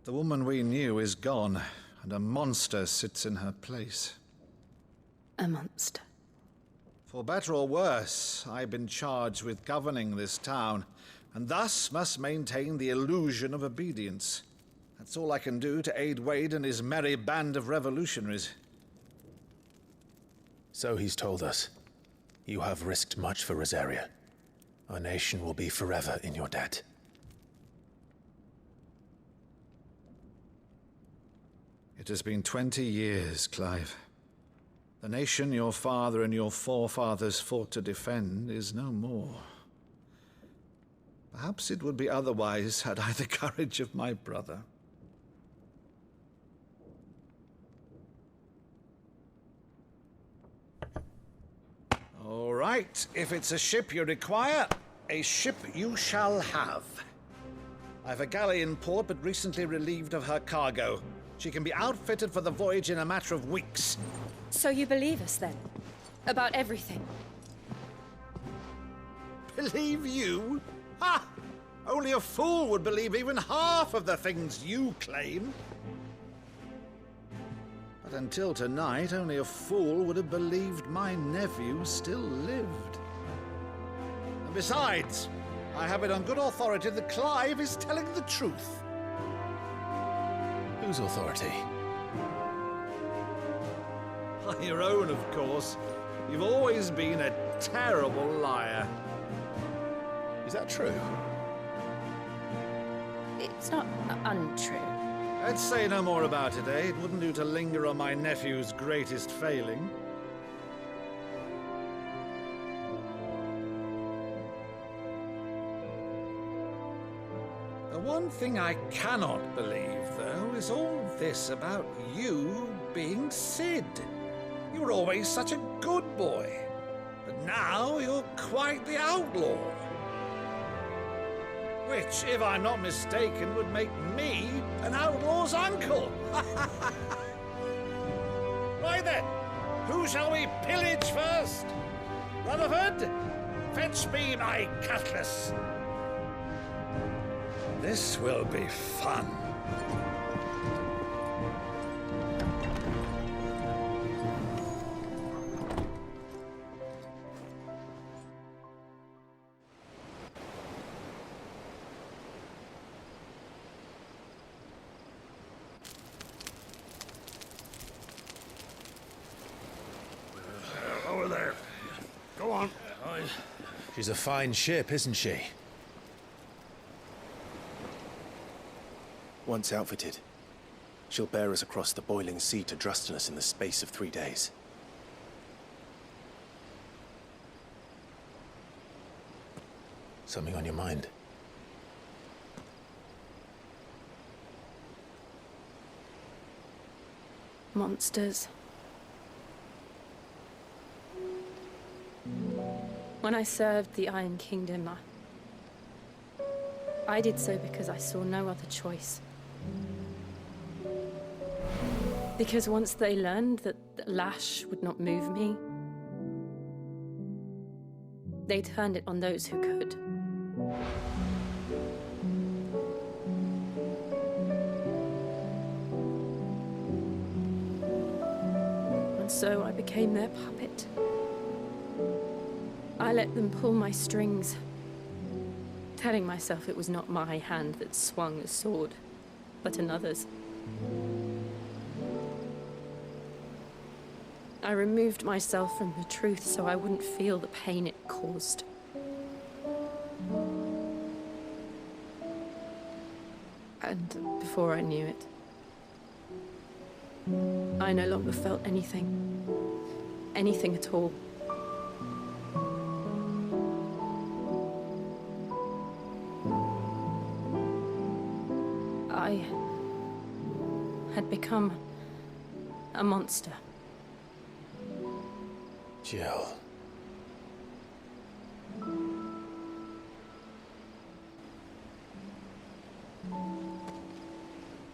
Speaker 10: the woman we knew is gone, and a monster sits in her place.
Speaker 12: A monster?
Speaker 10: For better or worse, I've been charged with governing this town, and thus must maintain the illusion of obedience. That's all I can do to aid Wade and his merry band of revolutionaries.
Speaker 7: So he's told us. You have risked much for Rosaria. Our nation will be forever in your debt.
Speaker 10: It has been 20 years, Clive. The nation your father and your forefathers fought to defend is no more. Perhaps it would be otherwise had I the courage of my brother. All right, if it's a ship you require, a ship you shall have. I've a galley in port, but recently relieved of her cargo. She can be outfitted for the voyage in a matter of weeks.
Speaker 12: So you believe us, then? About everything?
Speaker 10: Believe you? Ha! Only a fool would believe even half of the things you claim. But until tonight, only a fool would have believed my nephew still lived. And besides, I have it on good authority that Clive is telling the truth.
Speaker 7: Whose authority?
Speaker 10: Your own, of course. You've always been a terrible liar.
Speaker 7: Is that true?
Speaker 12: It's not untrue.
Speaker 10: Let's say no more about it, eh? It wouldn't do to linger on my nephew's greatest failing. The one thing I cannot believe, though, is all this about you being Sid. You were always such a good boy, but now you're quite the outlaw. Which, if I'm not mistaken, would make me an outlaw's uncle. Right then, who shall we pillage first? Rutherford, fetch me my cutlass. This will be fun.
Speaker 3: Over there. Go on.
Speaker 7: She's a fine ship, isn't she? Once outfitted, she'll bear us across the boiling sea to Drustinus in the space of 3 days. Something on your mind?
Speaker 12: Monsters. When I served the Iron Kingdom, I did so because I saw no other choice. Because once they learned that the lash would not move me, they turned it on those who could. so I became their puppet. I let them pull my strings, telling myself it was not my hand that swung a sword, but another's. I removed myself from the truth so I wouldn't feel the pain it caused. And before I knew it, I no longer felt anything. Anything at all. I had become a monster.
Speaker 13: Jill.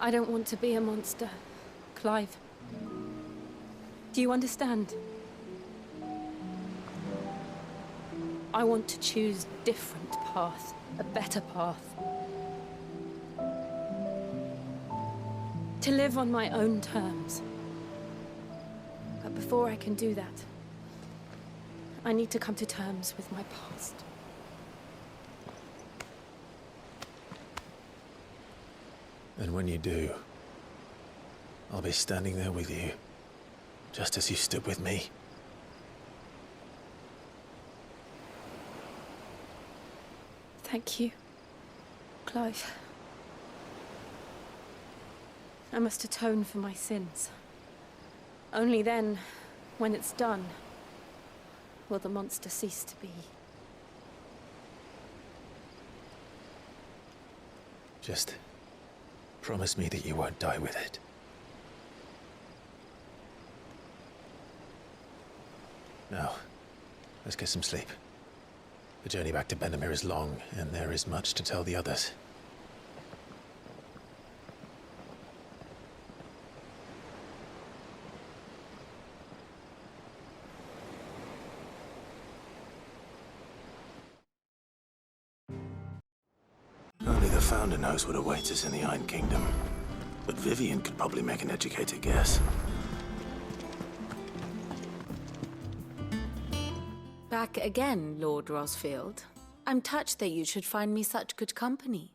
Speaker 12: I don't want to be a monster, Clive. Do you understand? I want to choose a different path, a better path. To live on my own terms. But before I can do that, I need to come to terms with my past.
Speaker 13: And when you do, I'll be standing there with you, just as you stood with me.
Speaker 12: Thank you, Clive. I must atone for my sins. Only then, when it's done, will the monster cease to be.
Speaker 13: Just promise me that you won't die with it. Now, let's get some sleep. The journey back to Benamir is long, and there is much to tell the others.
Speaker 7: Only the Founder knows what awaits us in the Iron Kingdom. But Vivian could probably make an educated guess.
Speaker 6: Back again, Lord Rosfield. I'm touched that you should find me such good company.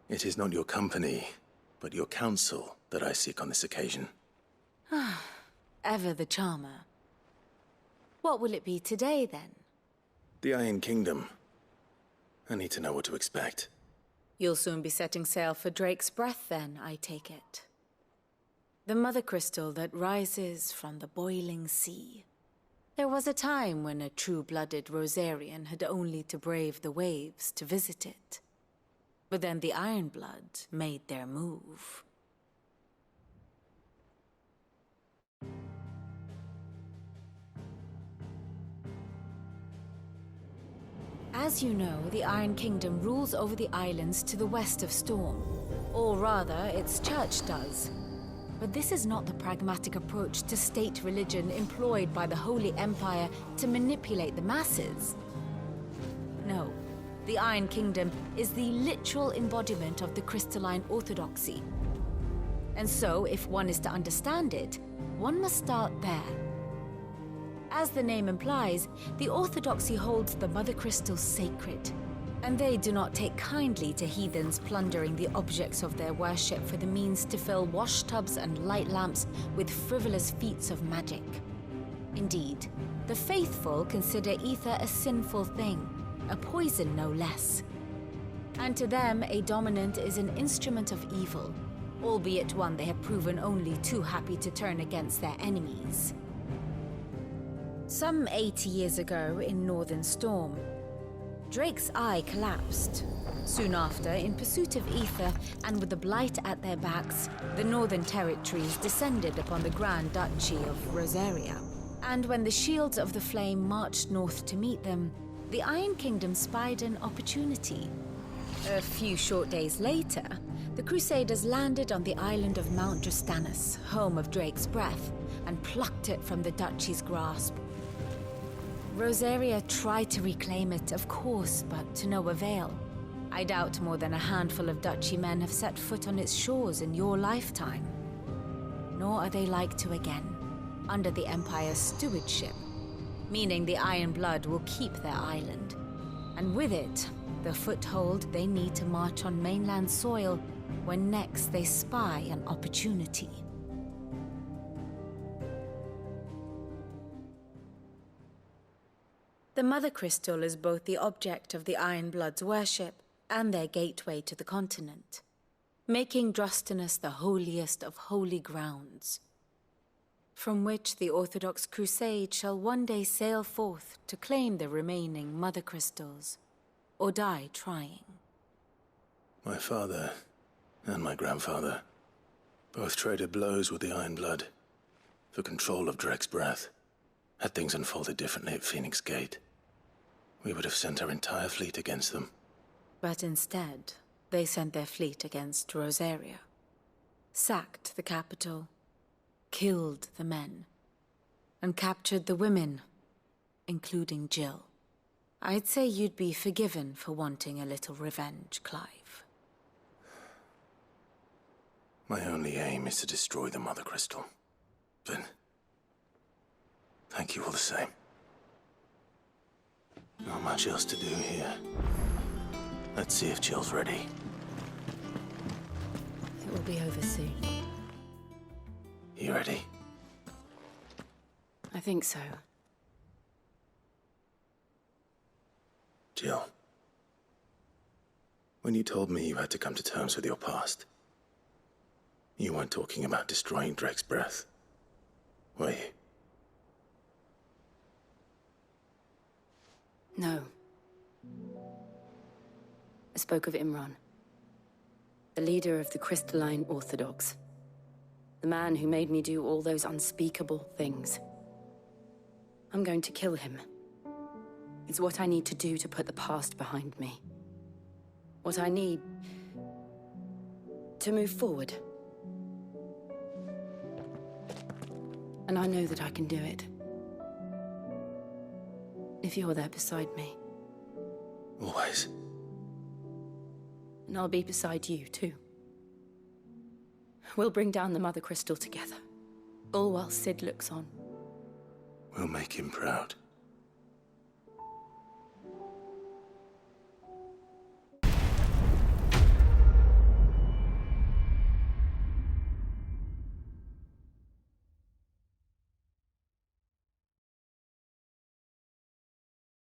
Speaker 7: It is not your company, but your counsel that I seek on this occasion.
Speaker 6: Ever the charmer. What will it be today, then?
Speaker 7: The Iron Kingdom. I need to know what to expect.
Speaker 6: You'll soon be setting sail for Drake's Breath, then, I take it. The mother crystal that rises from the boiling sea. There was a time when a true-blooded Rosarian had only to brave the waves to visit it. But then the Ironblood made their move. As you know, the Iron Kingdom rules over the islands to the west of Storm. Or rather, its church does. But this is not the pragmatic approach to state religion employed by the Holy Empire to manipulate the masses. No, the Iron Kingdom is the literal embodiment of the crystalline orthodoxy. And so, if one is to understand it, one must start there. As the name implies, the orthodoxy holds the mother crystals sacred, and they do not take kindly to heathens plundering the objects of their worship for the means to fill washtubs and light lamps with frivolous feats of magic. Indeed, the faithful consider ether a sinful thing, a poison no less. And to them, a dominant is an instrument of evil, albeit one they have proven only too happy to turn against their enemies. Some 80 years ago in Northern Storm, Drake's eye collapsed. Soon after, in pursuit of ether and with the blight at their backs, the Northern Territories descended upon the Grand Duchy of Rosaria. And when the Shields of the Flame marched north to meet them, the Iron Kingdom spied an opportunity. A few short days later, the Crusaders landed on the island of Mount Drustanus, home of Drake's Breath, and plucked it from the Duchy's grasp. Rosaria tried to reclaim it, of course, but to no avail. I doubt more than a handful of Duchy men have set foot on its shores in your lifetime. nor are they like to again, under the Empire's stewardship, meaning the Iron Blood will keep their island, and with it, the foothold they need to march on mainland soil when next they spy an opportunity. The Mother Crystal is both the object of the Iron Blood's worship and their gateway to the continent, making Drostanus the holiest of holy grounds, from which the Orthodox Crusade shall one day sail forth to claim the remaining Mother Crystals, or die trying.
Speaker 7: My father and my grandfather both traded blows with the Iron Blood for control of Drek's breath. Had things unfolded differently at Phoenix Gate, we would have sent our entire fleet against them.
Speaker 6: But instead, they sent their fleet against Rosaria, sacked the capital, killed the men, and captured the women, including Jill. I'd say you'd be forgiven for wanting a little revenge, Clive.
Speaker 7: My only aim is to destroy the Mother Crystal. But thank you all the same. Not much else to do here. Let's see if Jill's ready.
Speaker 12: It will be over soon.
Speaker 7: You ready?
Speaker 12: I think so.
Speaker 7: Jill, when you told me you had to come to terms with your past, you weren't talking about destroying Drek's breath, were you?
Speaker 12: No. I spoke of Imran, the leader of the Crystalline Orthodox. The man who made me do all those unspeakable things. I'm going to kill him. It's what I need to do to put the past behind me. What I need to move forward. And I know that I can do it. If you're there beside me.
Speaker 7: Always.
Speaker 12: And I'll be beside you, too. We'll bring down the Mother Crystal together. All while Sid looks on.
Speaker 7: We'll make him proud.